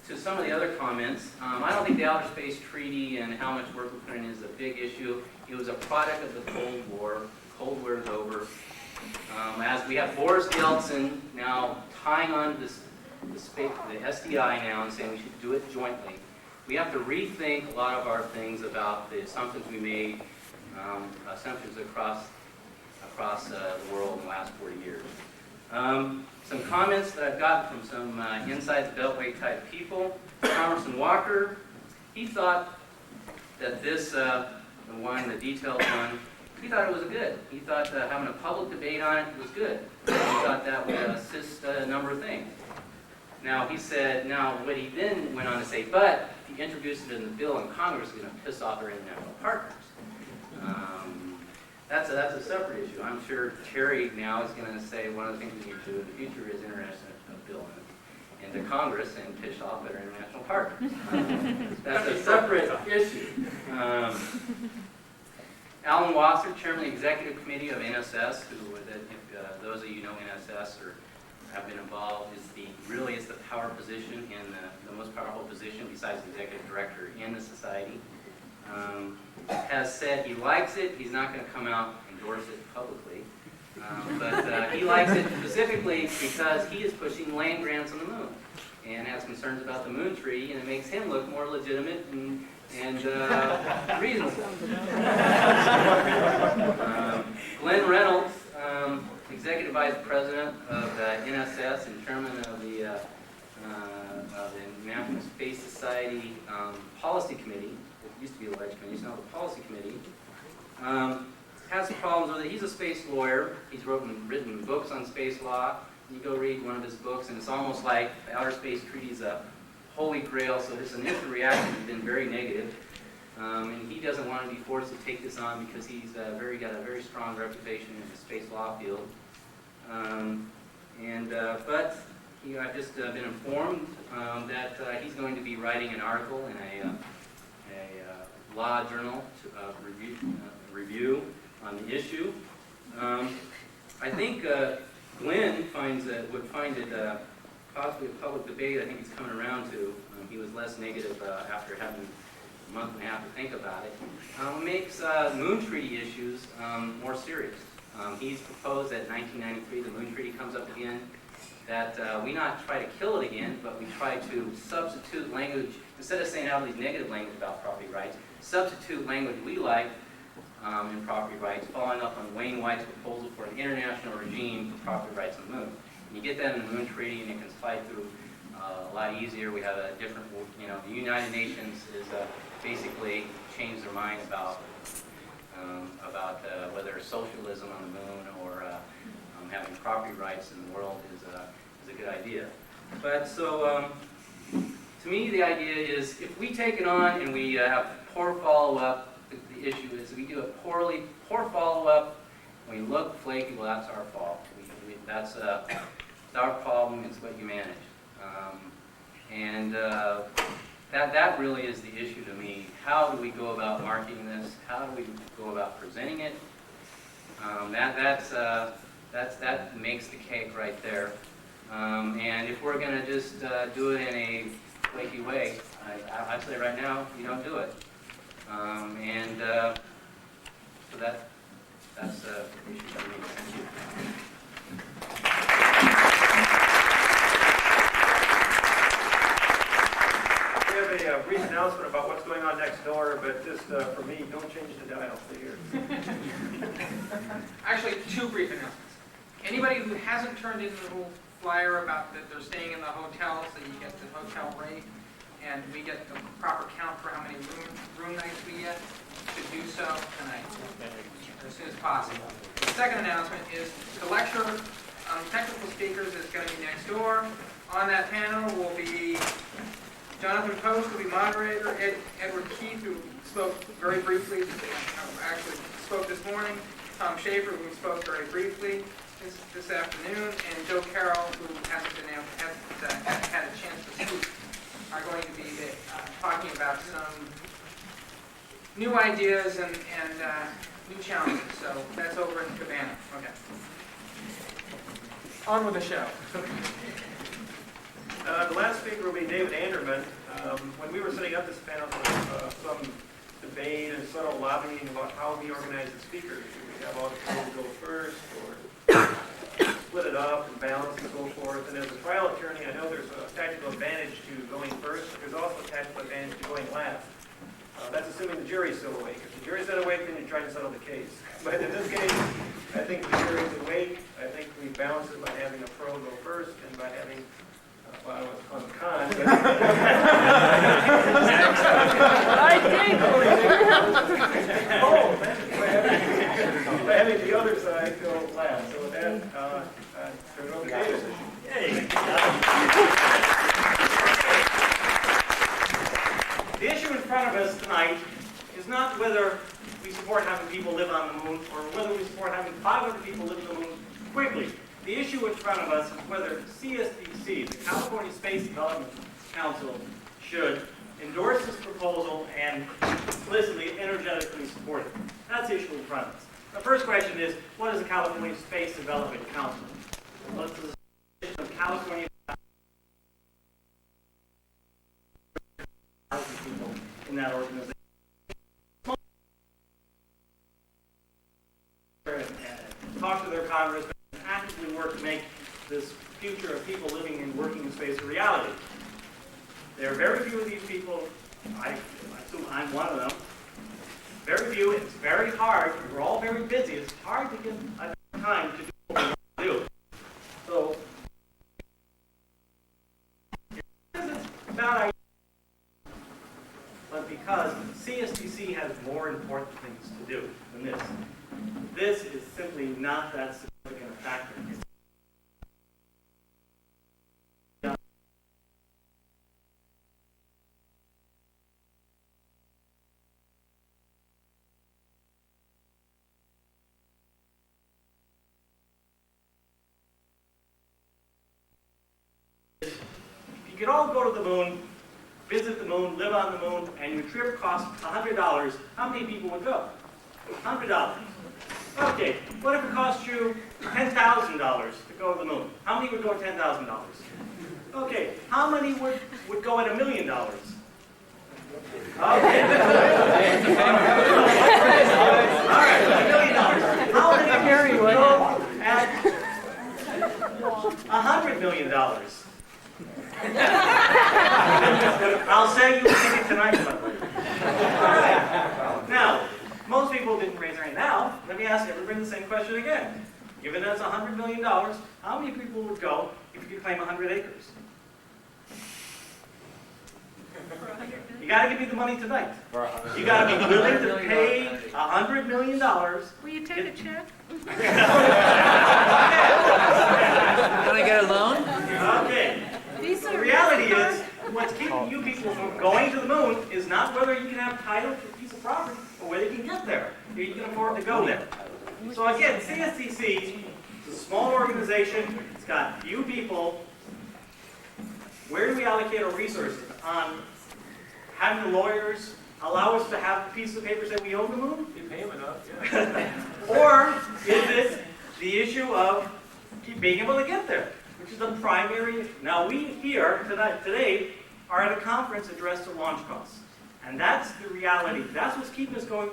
to some of the other comments, I don't think the Outer Space Treaty and how much work we're putting in is a big issue. It was a product of the Cold War. Cold War is over. As we have Boris Yeltsin now tying on to the SDI now and saying we should do it jointly, we have to rethink a lot of our things about the assumptions we made, assumptions across the world in the last 40 years. Some comments that I've gotten from some inside the Beltway type people. Congressman Walker, he thought that this, the detailed one, he thought it was good. He thought having a public debate on it was good. He thought that would assist a number of things. Now, he said, what he then went on to say, but if you introduce it in the bill in Congress, it's going to piss off our international partners. That's a separate issue. I'm sure Terry now is going to say one of the things we need to do in the future is introduce a bill into Congress and piss off our international partners. That's a separate issue. Alan Wasser, Chairman of the Executive Committee of NSS, who, if those of you know NSS or have been involved, really is the power position and the most powerful position besides the executive director in the society. Has said he likes it. He's not going to come out and endorse it publicly. But he likes it specifically because he is pushing land grants on the moon and has concerns about the moon treaty, and it makes him look more legitimate and reasonable. Glenn Reynolds, Executive Vice President of NSS and Chairman of the National Space Society Policy Committee. It used to be the Ledge Committee, it's now the Policy Committee. Has problems with it. He's a space lawyer. He's written books on space law. You go read one of his books, and it's almost like the Outer Space Treaty is a holy grail, so his initial reaction has been very negative. And he doesn't want to be forced to take this on because he's got a very strong reputation in the space law field. But I've just been informed that he's going to be writing an article in a law journal review on the issue. I think Glenn would find it possibly a public debate. I think he's coming around to. He was less negative after having a month and a half to think about it. Makes moon treaty issues more serious. He's proposed that 1993 the moon treaty comes up again, that we not try to kill it again, but we try to substitute language, instead of saying all these negative language about property rights, substitute language we like in property rights, following up on Wayne White's proposal for an international regime for property rights on the moon. And you get that in the moon treaty, and it can slide through a lot easier. We have a different, the United Nations is basically changed their mind about whether socialism on the moon or having property rights in the world is a good idea. But so, to me, the idea is if we take it on and we have poor follow-up, the issue is we do it poorly, poor follow-up, we look flaky, well, that's our fault. That's our problem, it's what you manage. That really is the issue to me. How do we go about marketing this? How do we go about presenting it? That makes the cake right there. And if we're going to just do it in a flaky way, I'd say right now, you don't do it. So that's the issue for me. Thank you. We have a brief announcement about what's going on next door, but just for me, don't change the dial here. Actually, two brief announcements. Anybody who hasn't turned in the little flyer about that they're staying in the hotel, so you get the hotel rate, and we get the proper count for how many room nights we get, should do so tonight, as soon as possible. The second announcement is the lecture on technical speakers is going to be next door. On that panel will be Jonathan Post, will be moderator, Edward Keith, who spoke very briefly, actually spoke this morning, Tom Schaefer, who spoke very briefly this afternoon, and Joe Carroll, who hasn't had a chance to speak, are going to be talking about some new ideas and new challenges. So that's over in Cabana. Okay. On with the show. The last speaker will be David Anderman. When we were setting up this panel, there was some debate and subtle lobbying about how we organize the speakers. Should we have all the people go first, or split it up and balance and so forth? And as a trial attorney, I know there's a tactical advantage to going first, but there's also a tactical advantage to going last. That's assuming the jury's still awake. If the jury's not awake, then you try to settle the case. But in this case, I think the jury's awake. I think we balance it by having a pro go first and by having well, I was on the con, but I think. oh, that's other side go last. So with that, turn it over to David. The issue in front of us tonight is not whether we support having people live on the moon or whether we support having 500 people live on the moon quickly. The issue in front of us is whether CSDC, the California Space Development Council, should endorse this proposal and explicitly, energetically support it. That's the issue in front of us. The first question is, what is the California Space Development Council? Well, it's the Association of California people in that organization. Talk to their congressmen and actively work to make this future of people living and working in space a reality. There are very few of these people. I assume I'm one of them. Very few. It's very hard. We're all very busy. It's hard to get time to do what we want to do. So, it's a bad idea, but because CSDC has more important things to do than this. This is simply not that significant a factor. If you could all go to the moon, visit the moon, live on the moon, and your trip costs $100, how many people would go? $100. Okay, what if it cost you $10,000 to go to the moon? How many would go at $10,000? Okay, how many would go at $1 million? Okay. All right, $1 million. How many would go at $100 million? I'll say you a ticket tonight, by the way. All right. Now, most people didn't raise their hand. Now, let me ask everybody the same question again. Given that it's $100 million, how many people would go if you could claim 100 acres? You got to give me the money tonight. You got to be willing to pay $100 million. Will you take a check? Can I get a loan? Okay. The reality is, what's keeping you people from going to the moon is not whether you can have title to a piece of property or whether you can get there, or you can afford to go there. So again, CSDC is a small organization. It's got few people. Where do we allocate our resources? On having the lawyers allow us to have a piece of paper say we own the moon? You pay them enough, yeah. Or is it the issue of being able to get there, which is the primary issue? Now we here today are at a conference addressed to launch costs. And that's the reality. That's what's keeping us from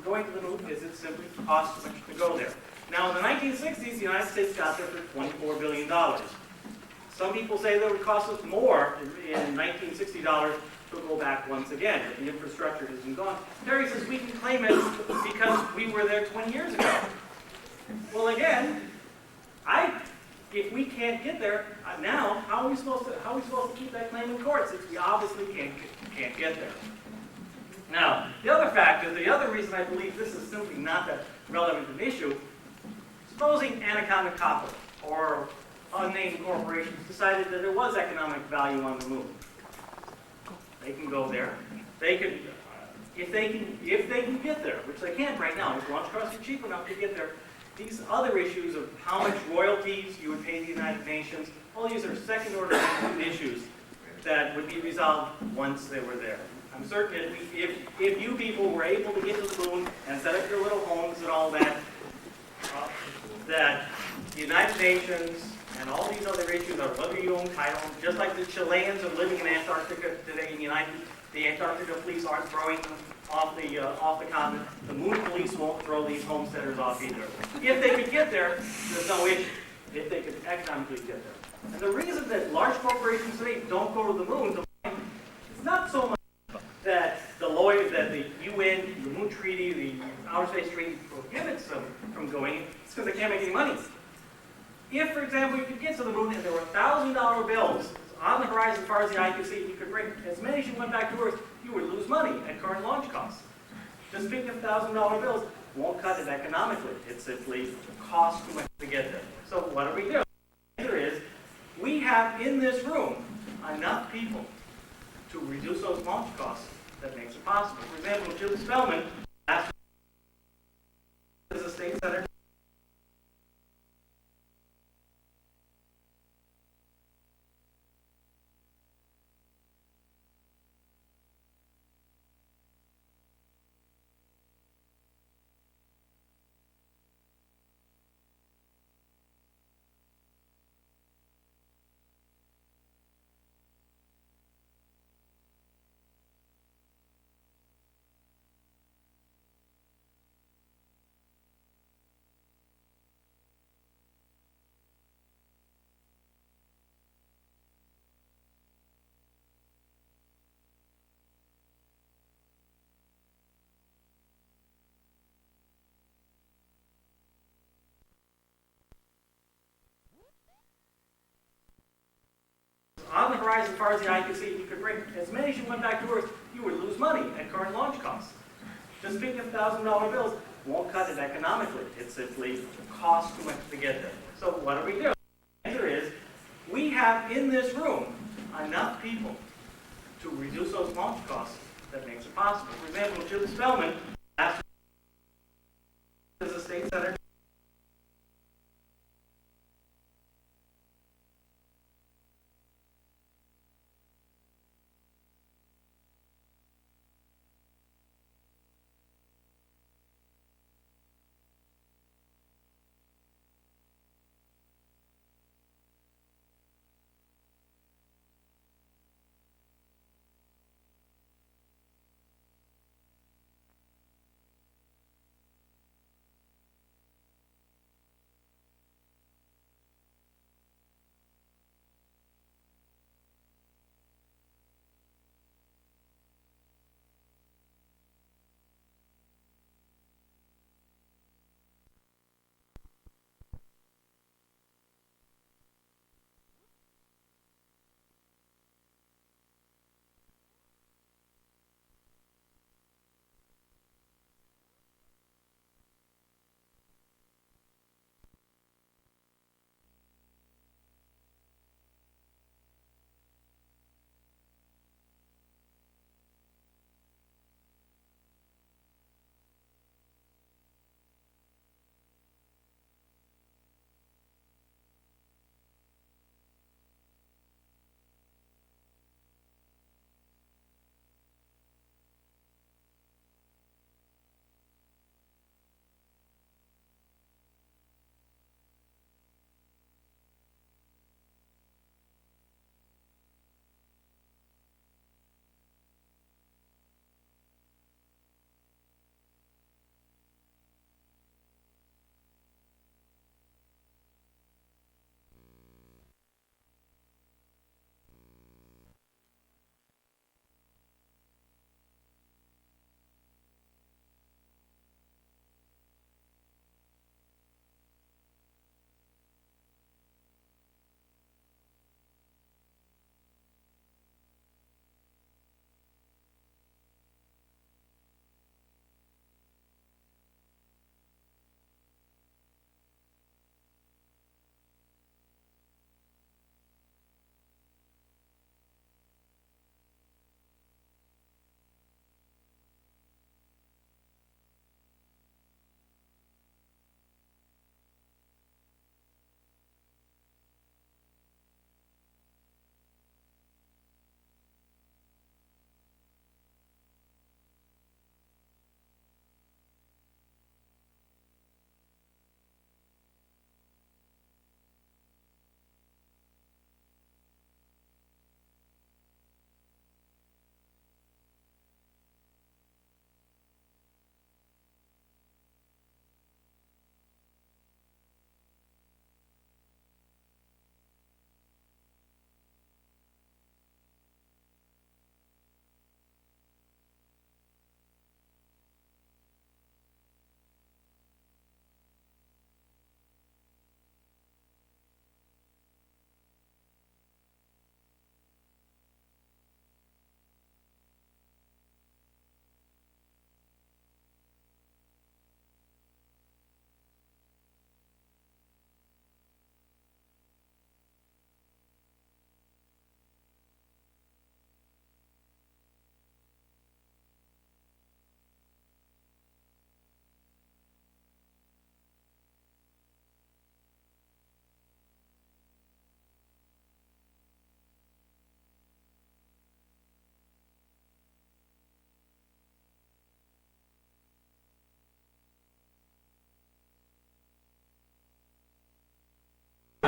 going to the moon, is it simply costs too much to go there. Now in the 1960s, the United States got there for $24 billion. Some people say that it would cost us more in $1960 to go back once again, but the infrastructure has been gone. Terry says we can claim it because we were there 20 years ago. Well again, if we can't get there now, how are we supposed to keep that claim in court since we obviously can't get there? Now, the other factor, the other reason I believe this is simply not that relevant an issue, supposing Anaconda Copper or unnamed corporations decided that there was economic value on the moon. They can go there. They could, if they can get there, which they can't right now. If launch costs are cheap enough to get there, these other issues of how much royalties you would pay the United Nations, all these are second-order issues that would be resolved once they were there. I'm certain that if you people were able to get to the moon and set up your little homes and all that, that the United Nations and all these other issues of whether you own title, just like the Chileans are living in Antarctica today, the Antarctica police aren't throwing them off the continent. The moon police won't throw these homesteaders off either. If they could get there, there's no issue. If they could economically get there. And the reason that large corporations today don't go to the moon, it's not so much that the UN, the Moon Treaty, the Outer Space Treaty prohibits them from going. It's because they can't make any money. If, for example, you could get to the moon and there were $1,000 bills on the horizon as far as the eye could see, you could bring as many as you went back to Earth, you would lose money at current launch costs. Just picking up $1,000 bills, won't cut it economically. It simply costs too much to get there. So what do we do? The answer is, we have in this room enough people to reduce those launch costs that makes it possible. For example, Jim Spellman asked as a state senator. On the horizon, as far as the eye could see, you could bring as many as you went back to Earth, you would lose money at current launch costs. Just picking up $1,000 bills won't cut it economically. It simply costs too much to get there. So what do we do? The answer is, we have in this room enough people to reduce those launch costs that makes it possible. For example, Jim Spellman asked as a state senator.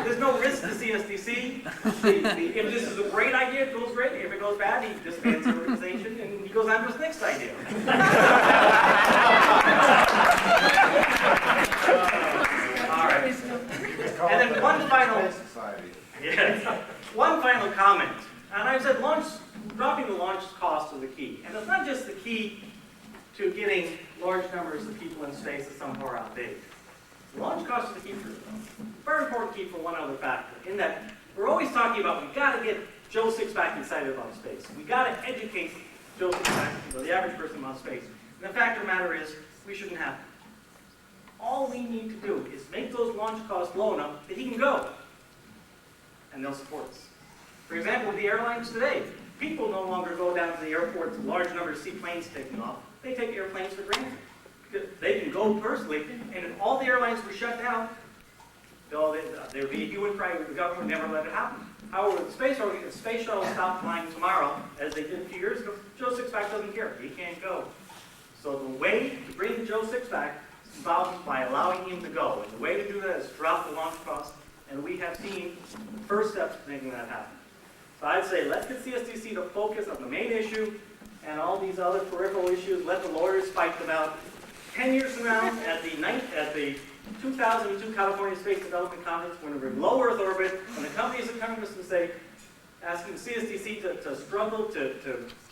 there's no risk to CSDC. If this is a great idea, it goes great. If it goes bad, he disbands the organization and he goes on to his next idea. All right. And then one final comment. And I said dropping the launch cost is the key. And it's not just the key to getting large numbers of people in space at some far out date. The launch cost is the key for very important key for one other factor, in that we're always talking about we got to get Joe Sixpack excited about space. We got to educate Joe Sixpack, the average person about space. And the fact of the matter is, we shouldn't have to. All we need to do is make those launch costs low enough that he can go, and they'll support us. For example, with the airlines today, people no longer go down to the airport to large numbers to see planes taking off. They take airplanes for granted. They can go personally, and if all the airlines were shut down, there would be a hue and cry. The government would never let it happen. However, the space shuttle stopped flying tomorrow, as they did a few years ago, Joe Sixpack doesn't care. He can't go. So the way to bring Joe Sixpack is involved by allowing him to go. And the way to do that is drop the launch cost, and we have seen the first steps to making that happen. So I'd say let's get CSDC to focus on the main issue and all these other peripheral issues. Let the lawyers fight them out. 10 years from now, at the 2002 California Space Development Conference, when we're in low Earth orbit, and the companies are coming to us and say, asking the CSDC to struggle to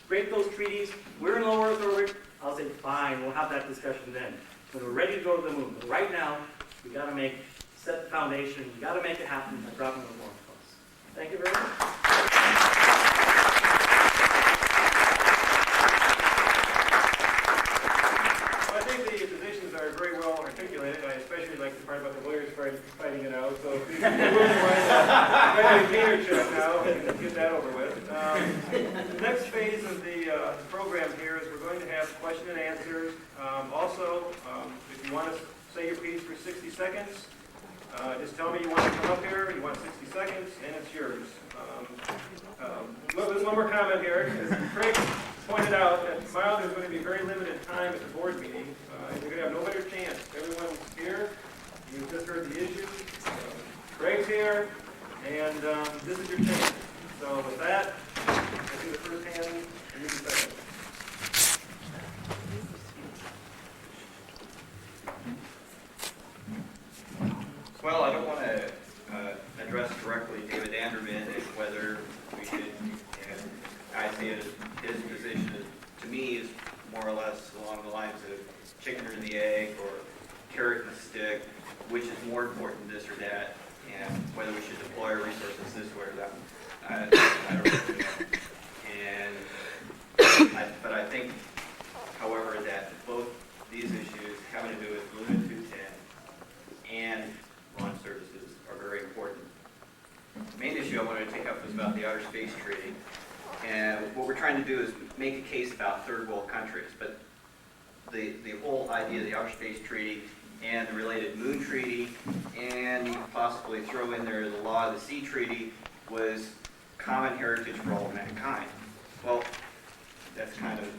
break those treaties, we're in low Earth orbit, I'll say, fine, we'll have that discussion then, when we're ready to go to the moon. But right now, we got to set the foundation, we got to make it happen by dropping the launch costs. Thank you very much. I think the positions are very well articulated. I especially like the part about the lawyers fighting it out. So if you can move the gator check now and get that over with. The next phase of the program here is we're going to have question and answers. Also, if you want to say your piece for 60 seconds, just tell me you want to come up here, you want 60 seconds, and it's yours. There's one more comment here. As Craig pointed out, that tomorrow there's going to be very limited time at the board meeting. You're going to have no better chance. Everyone's here. You've just heard the issues. Craig's here, and this is your chance. So with that, I see the first hand, and you can second. Well, I don't want to address directly David Anderman and whether we should, I see it as his position to me is more or less along the lines of chicken or the egg or carrot and the stick, which is more important, this or that, and whether we should deploy our resources this way or that. I don't really know. But I think, however, that both these issues having to do with Balloon 210 and launch services are very important. The main issue I wanted to take up was about the Outer Space Treaty. And what we're trying to do is make a case about third world countries. But the whole idea of the Outer Space Treaty and the related Moon Treaty, and you could possibly throw in there the Law of the Sea Treaty, was common heritage for all of mankind. Well, that's kind of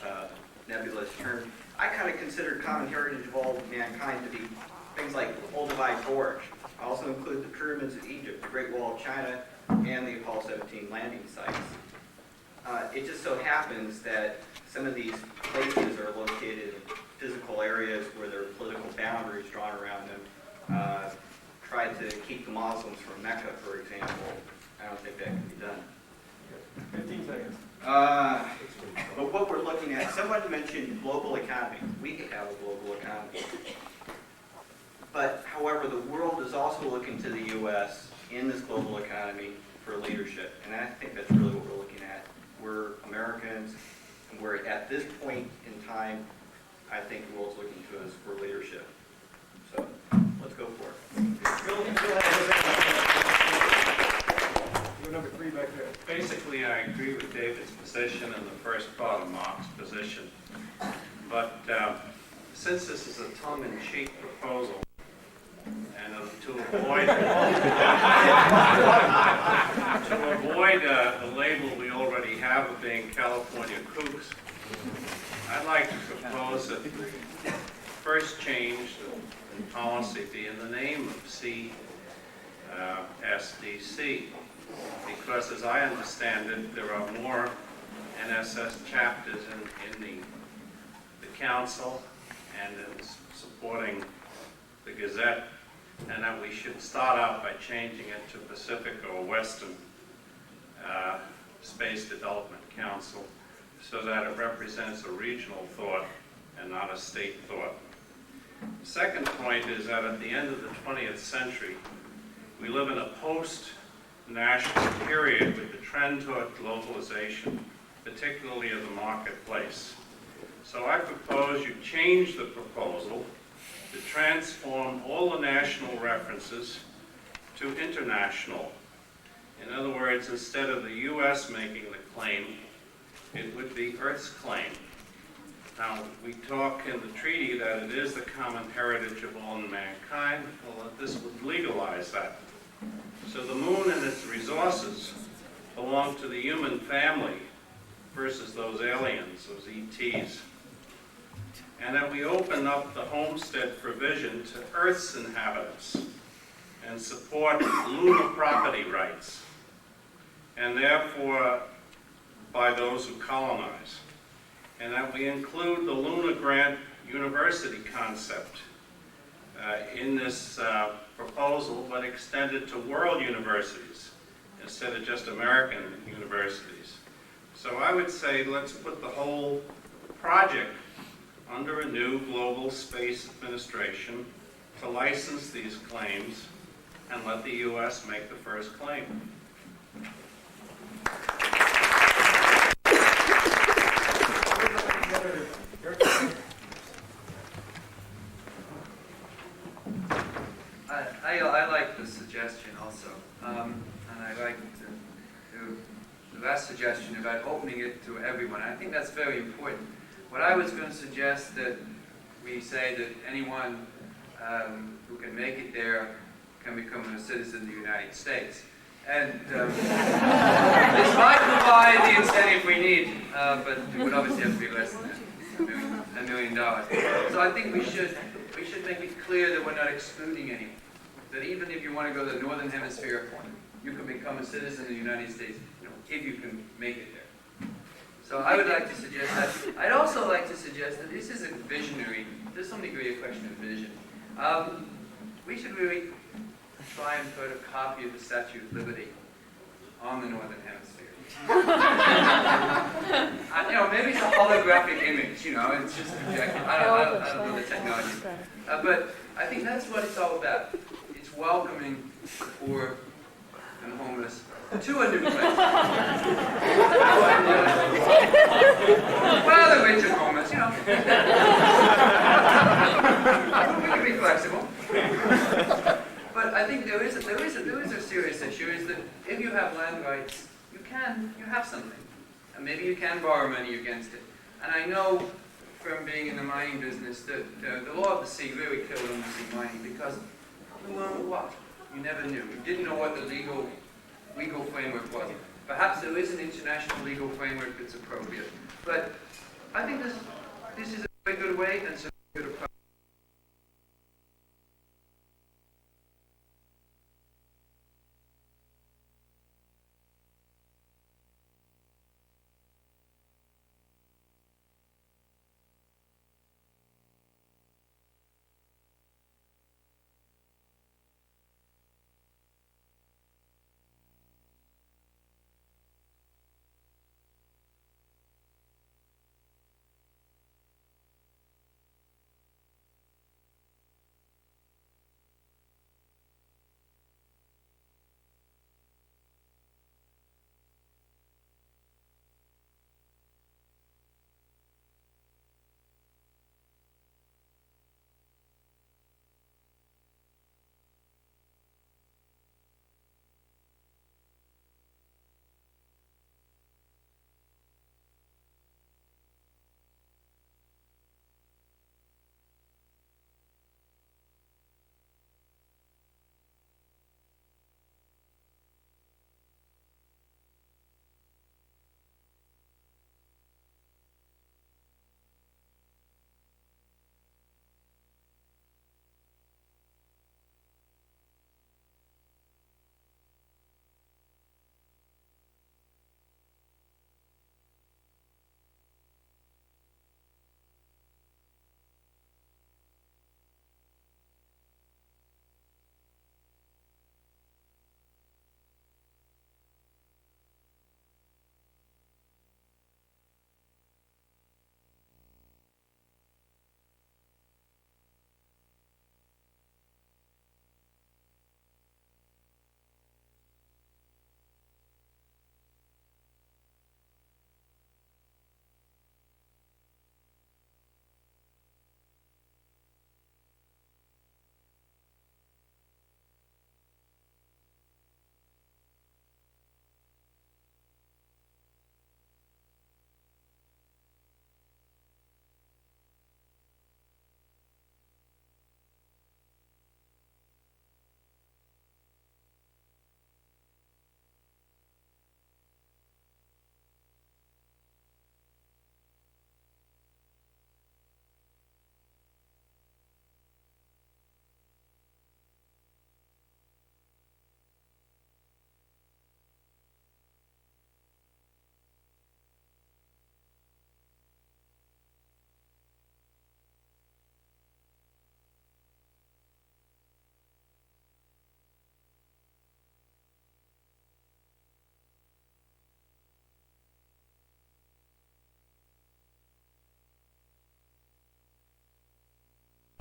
a nebulous term. I kind of consider common heritage of all of mankind to be things like Olduvai Gorge. I also include the pyramids of Egypt, the Great Wall of China, and the Apollo 17 landing sites. It just so happens that some of these places are located in physical areas where there are political boundaries drawn around them. Try to keep the Muslims from Mecca, for example. I don't think that can be done. 15 seconds. But what we're looking at, someone mentioned global economy. We could have a global economy. But, however, the world is also looking to the U.S. in this global economy for leadership. And I think that's really what we're looking at. We're Americans, and we're at this point in time, I think the world's looking to us for leadership. So, let's go for it. You're number 3 back there. Basically, I agree with David's position and the first part of Mark's position. But since this is a tongue-in-cheek proposal, and to avoid the label we already have of being California kooks, I'd like to propose that the first change in policy be in the name of sea CSDC. Because as I understand it, there are more NSS chapters in the council and in supporting the Gazette, and that we should start out by changing it to Pacific or Western Space Development Council, so that it represents a regional thought and not a state thought. The second point is that at the end of the 20th century, we live in a post-national period with the trend toward globalization, particularly of the marketplace. So I propose you change the proposal to transform all the national references to international. In other words, instead of the U.S. making the claim, it would be Earth's claim. Now, we talk in the treaty that it is the common heritage of all mankind. Well, this would legalize that. So the moon and its resources belong to the human family versus those aliens, those ETs. And that we open up the homestead provision to Earth's inhabitants and support lunar property rights, and therefore by those who colonize. And that we include the Lunar Grant University concept in this proposal, but extend it to world universities instead of just American universities. So I would say let's put the whole project under a new global space administration to license these claims and let the U.S. make the first claim. I like the suggestion also, and I like the last suggestion about opening it to everyone. I think that's very important. What I was going to suggest that we say that anyone who can make it there can become a citizen of the United States. And this might provide the incentive we need, but it would obviously have to be less than $1 million. So I think we should make it clear that we're not excluding anyone. That even if you want to go to the Northern Hemisphere, you can become a citizen of the United States, if you can make it there. So I would like to suggest that. I'd also like to suggest that this is a visionary, there's some degree of question of vision. We should really try and put a copy of the Statue of Liberty on the Northern Hemisphere. Maybe it's a holographic image, it's just projected. I don't know the technology. But I think that's what it's all about. It's welcoming the poor and the homeless to a new place. Well, the rich and homeless, we can be flexible. But I think there is a serious issue, is that if you have land rights, you have something. And maybe you can borrow money against it. And I know from being in the mining business that the law of the sea really killed undersea mining, because you learned what? You never knew. You didn't know what the legal framework was. Perhaps there is an international legal framework that's appropriate. But I think this is a very good way and it's a good approach.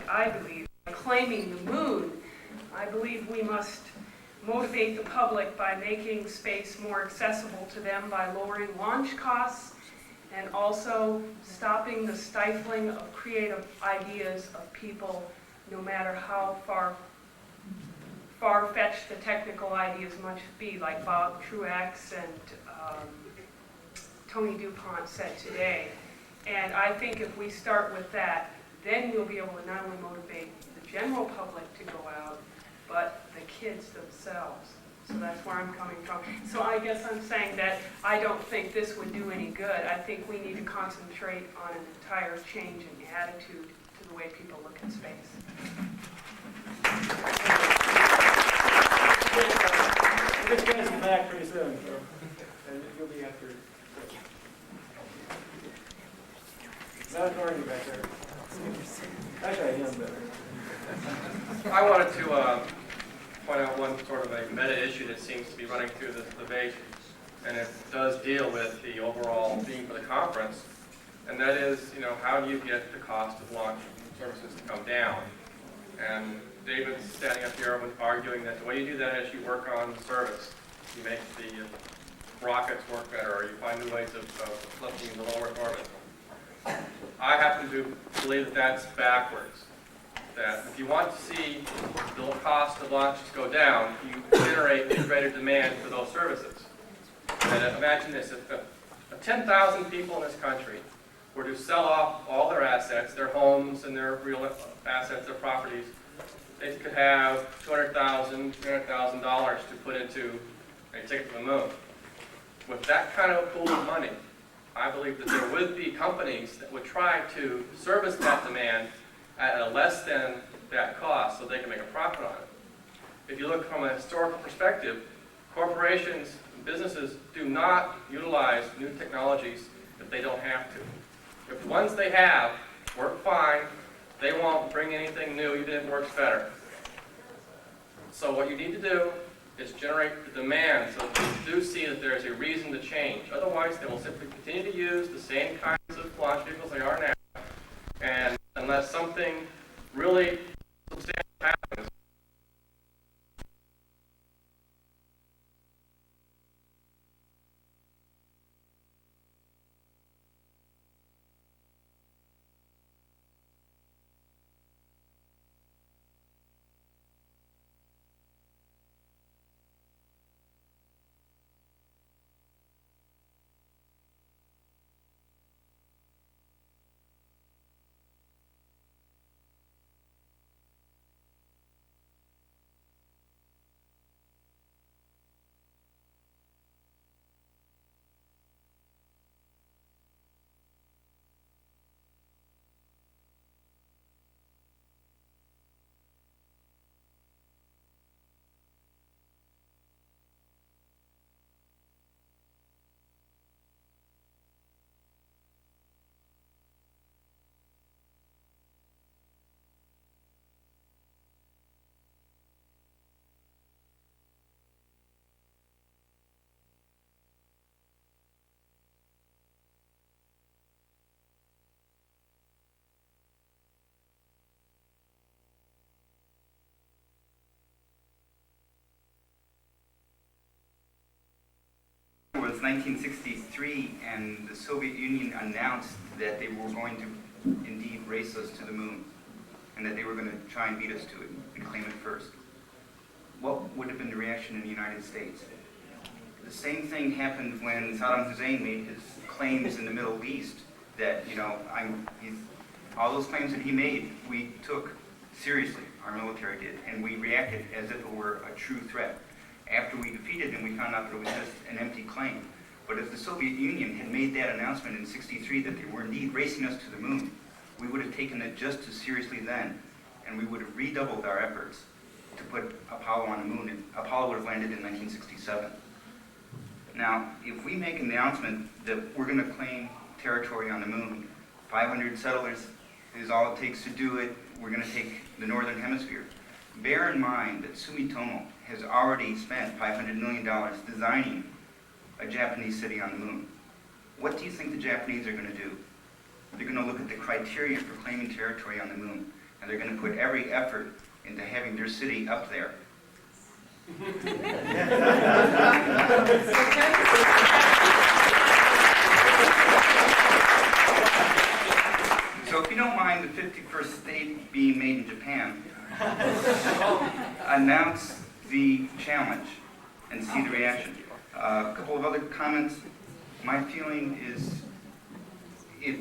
I believe, claiming the moon, I believe we must motivate the public by making space more accessible to them by lowering launch costs and also stopping the stifling of creative ideas of people, no matter how far-fetched the technical ideas might be, like Bob Truax and Tony DuPont said today. And I think if we start with that, then we'll be able to not only motivate the general public to go out, but the kids themselves. So that's where I'm coming from. So I guess I'm saying that I don't think this would do any good. I think we need to concentrate on an entire change in attitude to the way people look at space. This guy's back pretty soon, so, and you'll be after. Not ignoring you back there. Actually, I am better. I wanted to point out one sort of a meta issue that seems to be running through this debate, and it does deal with the overall theme for the conference, and that is, how do you get the cost of launch services to come down? And David's standing up here arguing that the way you do that is you work on the service. You make the rockets work better, or you find new ways of lifting in the lower orbit. I happen to believe that that's backwards. That if you want to see the cost of launches go down, you generate greater demand for those services. And imagine this, if 10,000 people in this country were to sell off all their assets, their homes and their real assets, their properties, they could have $200,000, $300,000 to put into a ticket to the moon. With that kind of a pool of money, I believe that there would be companies that would try to service that demand at a less than that cost so they can make a profit on it. If you look from a historical perspective, corporations and businesses do not utilize new technologies if they don't have to. If the ones they have work fine, they won't bring anything new even if it works better. So what you need to do is generate the demand so that they do see that there is a reason to change. Otherwise, they will simply continue to use the same kinds of launch vehicles they are now. And unless something really substantial happens, It was 1963, and the Soviet Union announced that they were going to indeed race us to the moon, and that they were going to try and beat us to it and claim it first. What would have been the reaction in the United States? The same thing happened when Saddam Hussein made his claims in the Middle East that, all those claims that he made, we took seriously, our military did, and we reacted as if it were a true threat. After we defeated him, we found out that it was just an empty claim. But if the Soviet Union had made that announcement in '63 that they were indeed racing us to the moon, we would have taken it just as seriously then, and we would have redoubled our efforts to put Apollo on the moon, and Apollo would have landed in 1967. Now, if we make an announcement that we're going to claim territory on the moon, 500 settlers is all it takes to do it, we're going to take the northern hemisphere. Bear in mind that Sumitomo has already spent $500 million designing a Japanese city on the moon. What do you think the Japanese are going to do? They're going to look at the criteria for claiming territory on the moon, and they're going to put every effort into having their city up there. So if you don't mind the 51st state being made in Japan, announce the challenge and see the reaction. A couple of other comments. My feeling is if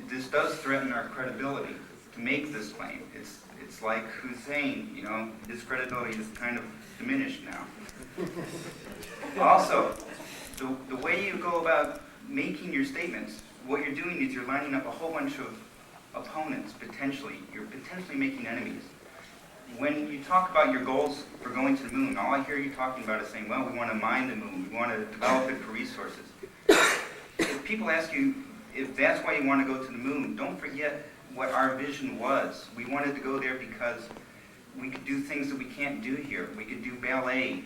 this does threaten our credibility to make this claim. It's like Hussein, you know, his credibility is kind of diminished now. Also, the way you go about making your statements, what you're doing is you're lining up a whole bunch of opponents, potentially. You're potentially making enemies. When you talk about your goals for going to the moon, all I hear you talking about is saying, well, we want to mine the moon, we want to develop it for resources. If people ask you if that's why you want to go to the moon, don't forget what our vision was. We wanted to go there because we could do things that we can't do here. We could do ballet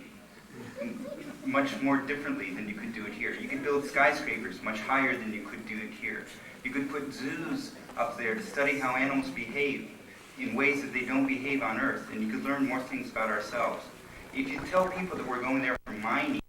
much more differently than you could do it here. You could build skyscrapers much higher than you could do it here. You could put zoos up there to study how animals behave in ways that they don't behave on Earth, and you could learn more things about ourselves. If you tell people that we're going there for mining,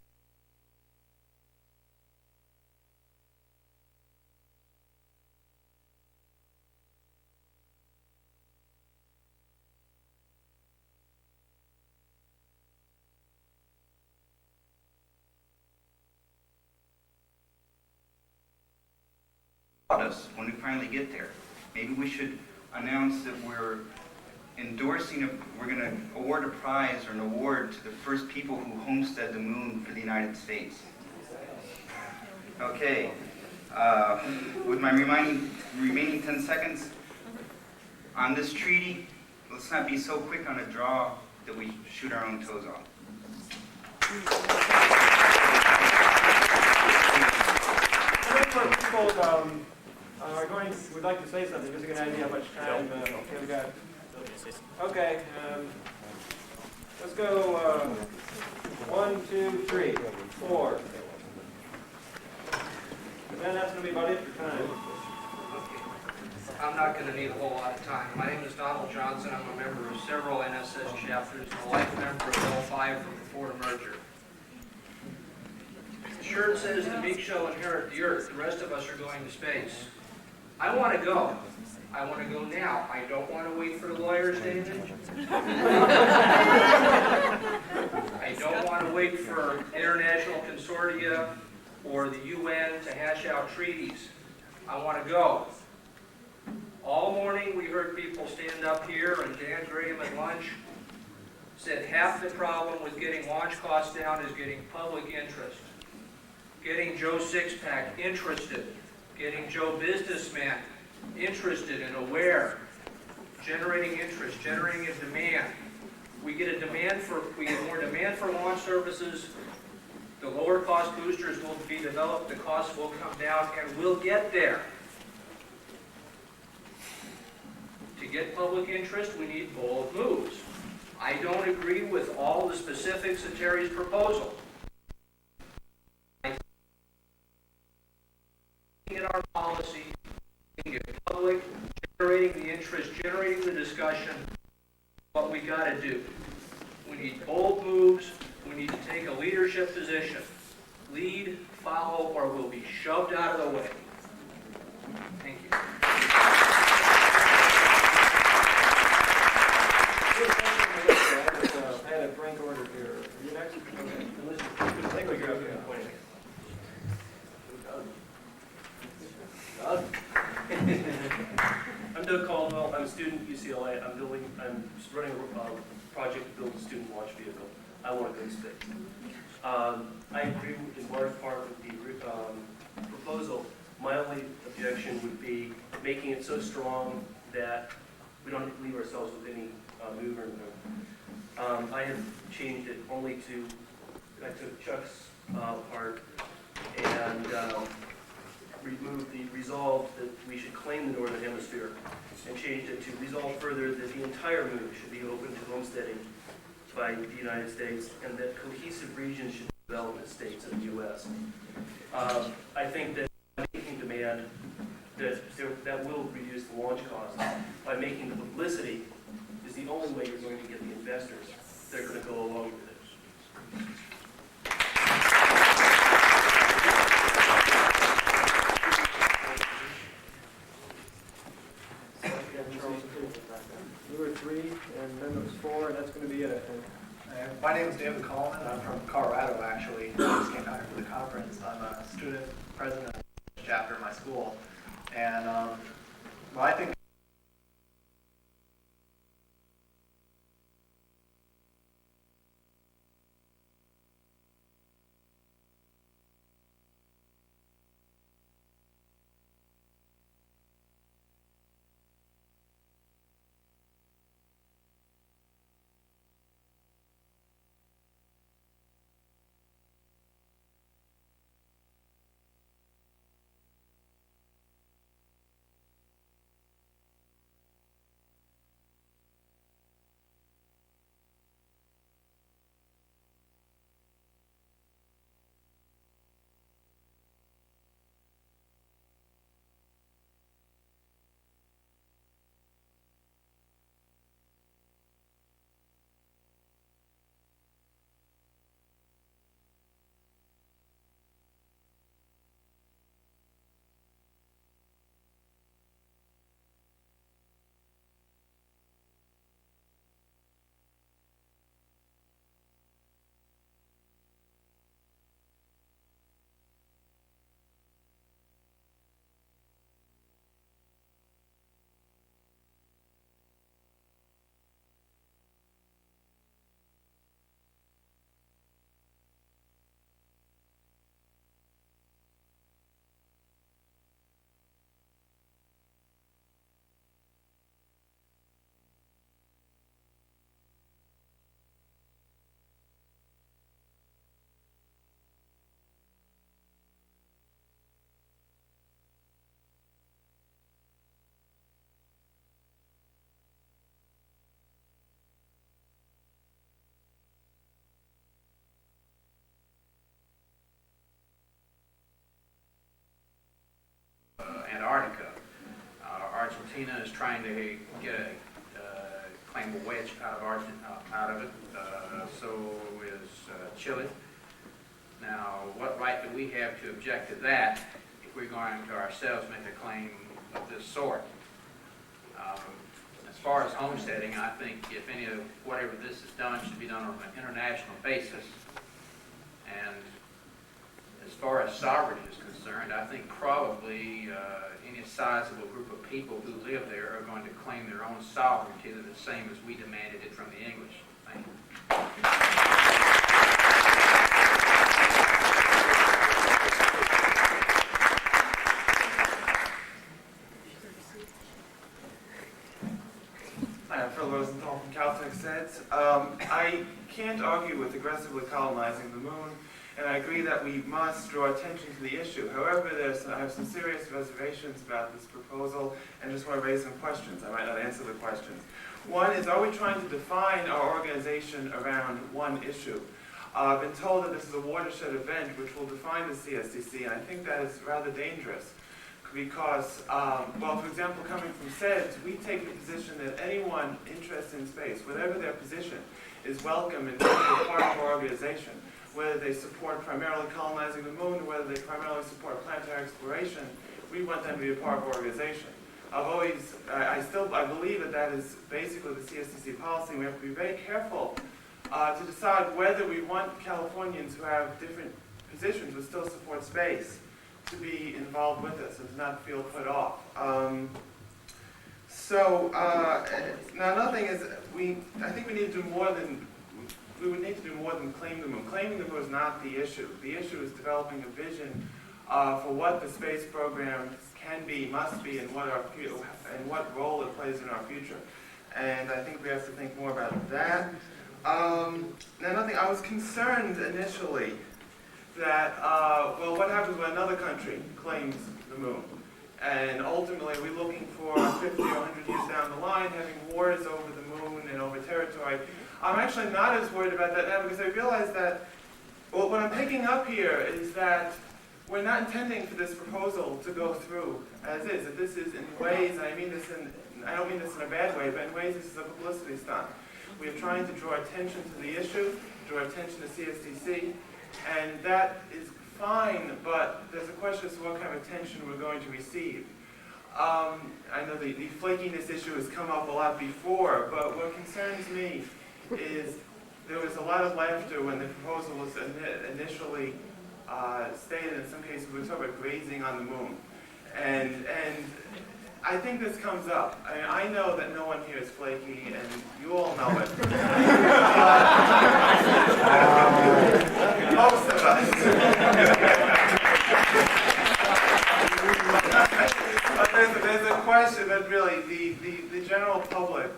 us when we finally get there. Maybe we should announce that we're endorsing, we're going to award a prize or an award to the first people who homestead the moon for the United States. Okay, with my remaining 10 seconds, on this treaty, let's not be so quick on a draw that we shoot our own toes off. Would like to say something, just to get an idea how much time we got. Okay, let's go 1, 2, 3, 4. Then that's going to be about it for time. I'm not going to need a whole lot of time. My name is Donald Johnson. I'm a member of several NSS chapters and a life member of L5 from the Florida merger. The shirt says the meek shall inherit the earth. The rest of us are going to space. I want to go. I want to go now. I don't want to wait for the lawyers, David. I don't want to wait for international consortia or the UN to hash out treaties. I want to go. All morning we heard people stand up here, and Dan Graham at lunch said half the problem with getting launch costs down is getting public interest. Getting Joe Sixpack interested. Getting Joe Businessman interested and aware. Generating interest, generating a demand. We get more demand for launch services. The lower cost boosters will be developed, the costs will come down, and we'll get there. To get public interest, we need bold moves. I don't agree with all the specifics of Terry's proposal. In our policy, making it public, generating the interest, generating the discussion, what we got to do. We need bold moves. We need to take a leadership position. Lead, follow, or we'll be shoved out of the way. Thank you. I had a frank order here. Are you next? Okay. I think we're up here. I'm Doug Caldwell. I'm a student at UCLA. I'm running a project to build a student launch vehicle. I want to go to space. I agree in large part with the proposal. My only objection would be making it so strong that we don't leave ourselves with any movement room. I have changed it only to, I took Chuck's part and removed the resolve that we should claim the Northern Hemisphere and changed it to resolve further that the entire moon should be open to homesteading by the United States and that cohesive regions should be development states in the U.S. I think that making demand that will reduce the launch costs by making the publicity way you're going to get the investors that are going to go along with it. You were 3, and then there was 4, and that's going to be it, I think. My name is David Coleman. I'm from Colorado, actually. I just came down here for the conference. I'm a student president of the chapter of my school. And, well, I think Antarctica. Argentina is trying to get claim a wedge out of it. So is Chile. Now, what right do we have to object to that if we're going to ourselves make a claim of this sort? As far as homesteading, I think if any of whatever this is done should be done on an international basis. And as far as sovereignty is concerned, I think probably any sizable group of people who live there are going to claim their own sovereignty the same as we demanded it from the English. Thank you. Hi, I'm Phil Rosenthal from Caltech SEDS. I can't argue with aggressively colonizing the moon, and I agree that we must draw attention to the issue. However, I have some serious reservations about this proposal and just want to raise some questions. I might not answer the questions. One is, are we trying to define our organization around one issue? I've been told that this is a watershed event which will define the CSDC, and I think that is rather dangerous because, well, for example, coming from SEDS, we take the position that anyone interested in space, whatever their position, is welcome and can be a part of our organization. Whether they support primarily colonizing the moon, or whether they primarily support planetary exploration, we want them to be a part of our organization. I believe that that is basically the CSDC policy. We have to be very careful to decide whether we want Californians who have different positions but still support space to be involved with us and to not feel put off. Now another thing is, I think we need to do more than we would need to do more than claim the moon. Claiming the moon is not the issue. The issue is developing a vision for what the space program can be, must be, and what role it plays in our future. And I think we have to think more about that. Now, another thing, I was concerned initially that, well, what happens when another country claims the moon? And ultimately, we're looking for 50 or 100 years down the line, having wars over the moon and over territory. I'm actually not as worried about that now because I realize that, well, what I'm picking up here is that we're not intending for this proposal to go through as is. That this is in ways, and I don't mean this in a bad way, but in ways this is a publicity stunt. We are trying to draw attention to the issue, draw attention to CSDC, and that is fine, but there's a question as to what kind of attention we're going to receive. I know the flakiness issue has come up a lot before, but what concerns me is there was a lot of laughter when the proposal was initially stated. In some cases, we were talking about grazing on the moon. And I think this comes up. I know that no one here is flaky, and you all know it. Most of us. But there's a question that really the general public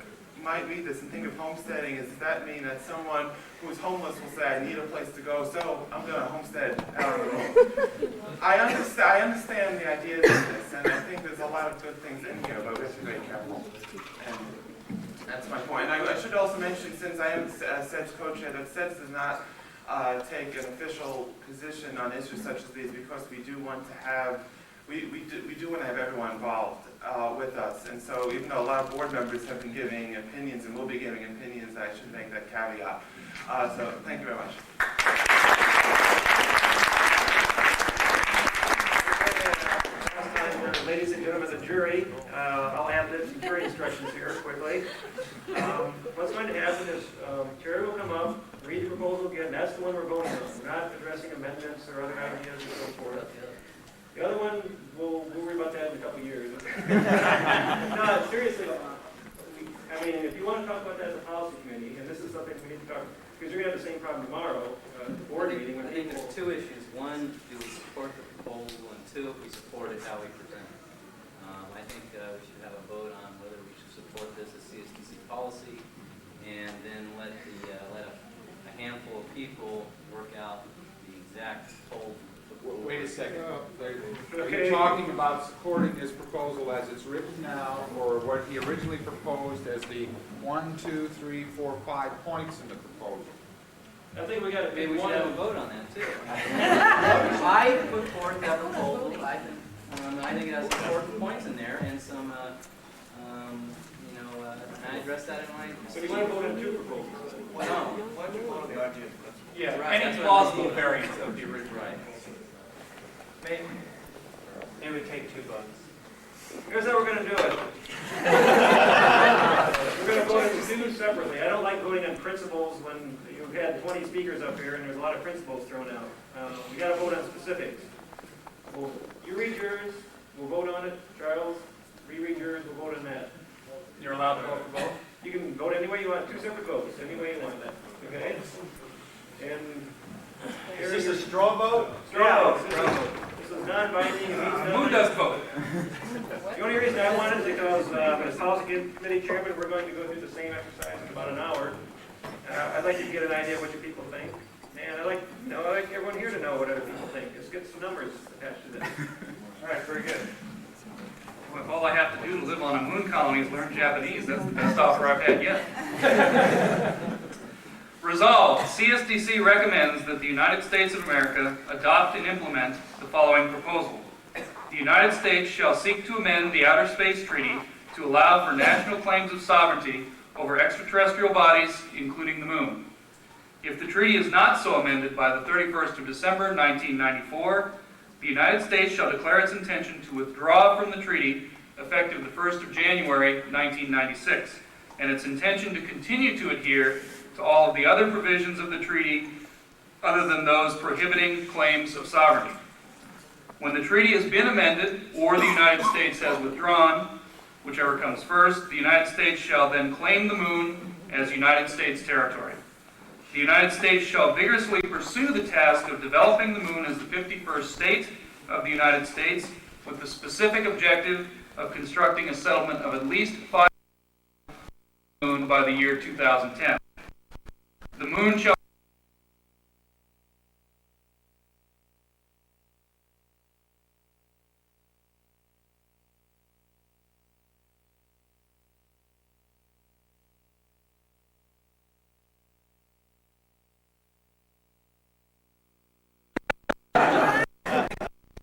might read this and think of homesteading. Does that mean that someone who's homeless will say, I need a place to go, so I'm going to homestead out on the road? I understand the idea of this, and I think there's a lot of good things in here, but we have to be very careful. And that's my point. And I should also mention, since I am SEDS co-chair, that SEDS does not take an official position on issues such as these because we do want to have everyone involved with us. And so even though a lot of board members have been giving opinions and will be giving opinions, I should make that caveat. So thank you very much. Ladies and gentlemen of the jury, I'll add some jury instructions here quickly. What's going to happen is Terry will come up, read the proposal again. That's the one we're voting on. We're not addressing amendments or other ideas and so forth. The other one, we'll worry about that in a couple of years. No, seriously, I mean, if you want to talk about that as a policy committee, and this is something we need to talk about, because you're going to have the same problem tomorrow at the board meeting. I think there's two issues. One, do we support the proposal? And two, if we support it, how we present it. I think we should have a vote on whether we should support this as CSDC policy, and then let a handful of people work out the exact whole. Wait a second. Are you talking about supporting this proposal as it's written now, or what he originally proposed as the 1, 2, 3, 4, 5 points in the proposal? I think we got to maybe we should have a vote on that too. I put forth that proposal. I think it has some important points in there and some, and I addressed that in my. So you want to vote on two proposals? Well, no. Why don't you vote on the idea? Yeah, right, any plausible variant of the original. Right. It would take 2 votes. Here's how we're going to do it. We're going to vote on two separately. I don't like voting on principles when you've had 20 speakers up here and there's a lot of principles thrown out. We got to vote on specifics. You read yours, we'll vote on it. Charles, reread yours, we'll vote on that. You're allowed to vote for both? You can vote any way you want. 2 separate votes, any way you want that. Okay? And Is this a straw vote? Straw vote. This is non-binding. Who does vote? The only reason I want it is because as policy committee chairman, we're going to go through the same exercise in about an hour. I'd like to get an idea of what you people think. And I'd like everyone here to know what other people think. Let's get some numbers attached to this. All right, very good. Well, if all I have to do to live on a moon colony is learn Japanese, that's the best offer I've had yet. Resolved, CSDC recommends that the United States of America adopt and implement the following proposal. The United States shall seek to amend the Outer Space Treaty to allow for national claims of sovereignty over extraterrestrial bodies, including the moon. If the treaty is not so amended by the 31st of December, 1994, the United States shall declare its intention to withdraw from the treaty effective the 1st of January, 1996, and its intention to continue to adhere to all of the other provisions of the treaty other than those prohibiting claims of sovereignty. When the treaty has been amended or the United States has withdrawn, whichever comes first, the United States shall then claim the moon as United States territory. The United States shall vigorously pursue the task of developing the moon as the 51st state of the United States with the specific objective of constructing a settlement of at least 5 moon by the year 2010. The moon shall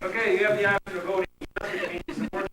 Okay, you have the option of voting yes, which means you support.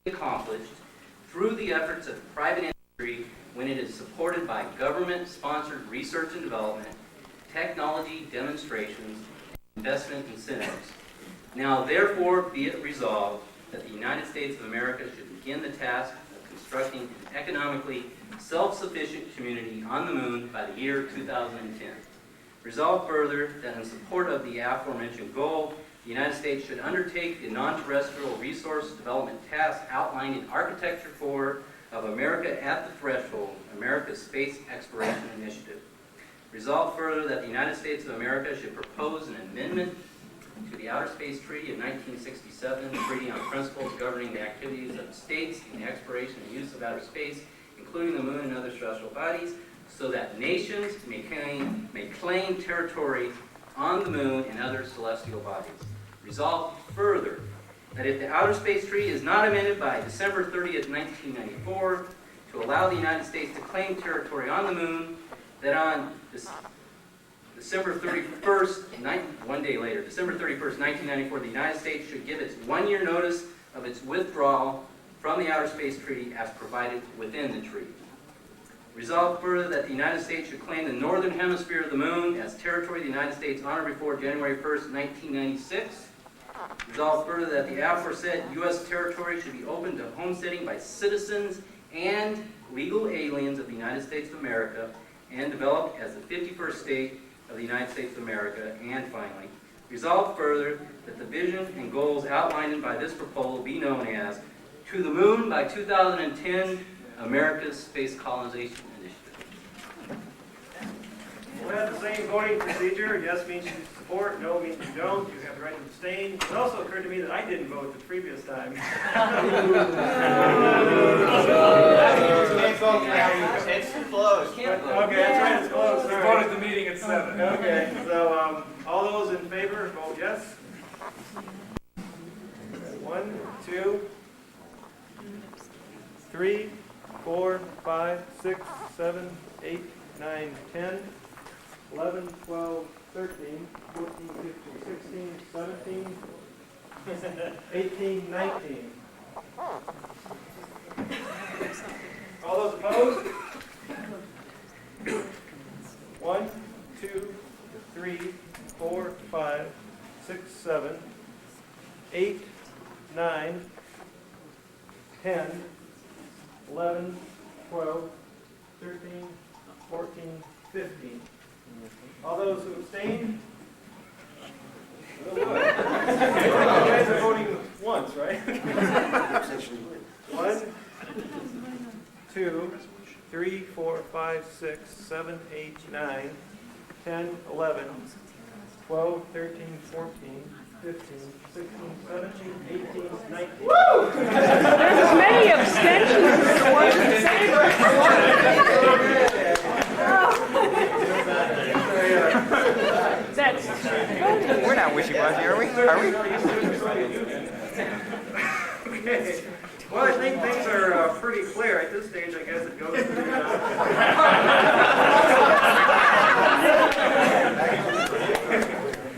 accomplished through the efforts of private industry when it is supported by government-sponsored research and development, technology demonstrations, and investment incentives. Now therefore be it resolved that the United States of America should begin the task of constructing an economically self-sufficient community on the moon by the year 2010. Resolved further that in support of the aforementioned goal, the United States should undertake the non-terrestrial resource development task outlined in Architecture 4 of America at the Threshold, America's Space Exploration Initiative. Resolved further that the United States of America should propose an amendment to the Outer Space Treaty of 1967, the treaty on principles governing the activities of states in the exploration and use of outer space, including the moon and other celestial bodies, so that nations may claim territory on the moon and other celestial bodies. Resolved further that if the Outer Space Treaty is not amended by December 30th, 1994, to allow the United States to claim territory on the moon, that on December 31st, one day later, December 31st, 1994, the United States should give its one-year notice of its withdrawal from the Outer Space Treaty as provided within the treaty. Resolved further that the United States should claim the northern hemisphere of the moon as territory of the United States on or before January 1st, 1996. Resolved further that the aforesaid U.S. territory should be open to homesteading by citizens and legal aliens of the United States of America and developed as the 51st state of the United States of America. And finally, resolved further that the vision and goals outlined by this proposal be known as To the Moon by 2010, America's Space Colonization Initiative. We'll have the same voting procedure. Yes means you support, no means you don't. You have the right to abstain. It also occurred to me that I didn't vote the previous time. It's closed. Okay, that's right, it's closed. We voted the meeting at 7. Okay, so all those in favor, vote yes. 1, 2, 3, 4, 5, 6, 7, 8, 9, 10, 11, 12, 13, 14, 15, 16, 17, 18, 19. All those opposed? 1, 2, 3, 4, 5, 6, 7, 8, 9, 10, 11, 12, 13, 14, 15. All those who abstain? Oh, good. You guys are voting once, right? 1, 2, 3, 4, 5, 6, 7, 8, 9, 10, 11, 12, 13, 14, 15, 16, 17, 18, 19. Woo! There's as many abstentions as there was in favor. That's funny. We're not wishy-washy, are we? Are we? Okay. Well, I think things are pretty clear. At this stage, I guess it goes to the...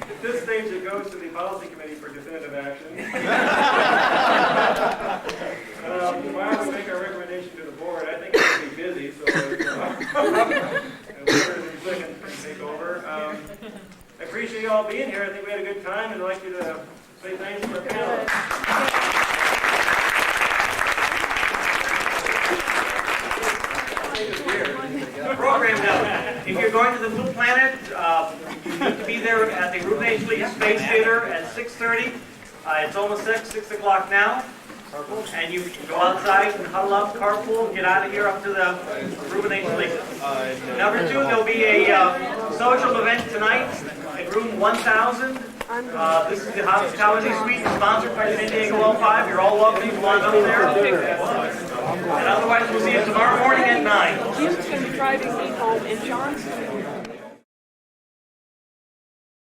At this stage, it goes to the Policy Committee for definitive action. While we make our recommendation to the board, I think it's going to be busy, so and the second can take over. I appreciate you all being here. I think we had a good time, and I'd like you to say thanks to our panelists. Program note. If you're going to the Blue Planet, you need to be there at the Ruben H. Lee Space Theater at 6:30. It's almost 6 o'clock now. And you can go outside and huddle up, carpool, and get out of here up to the Ruben H. Lee. Number 2, there'll be a social event tonight in room 1000. This is the hospitality suite sponsored by San Diego L5. You're all welcome to go on up there. And otherwise, we'll see you tomorrow morning at 9. Houston driving me home, and Johnson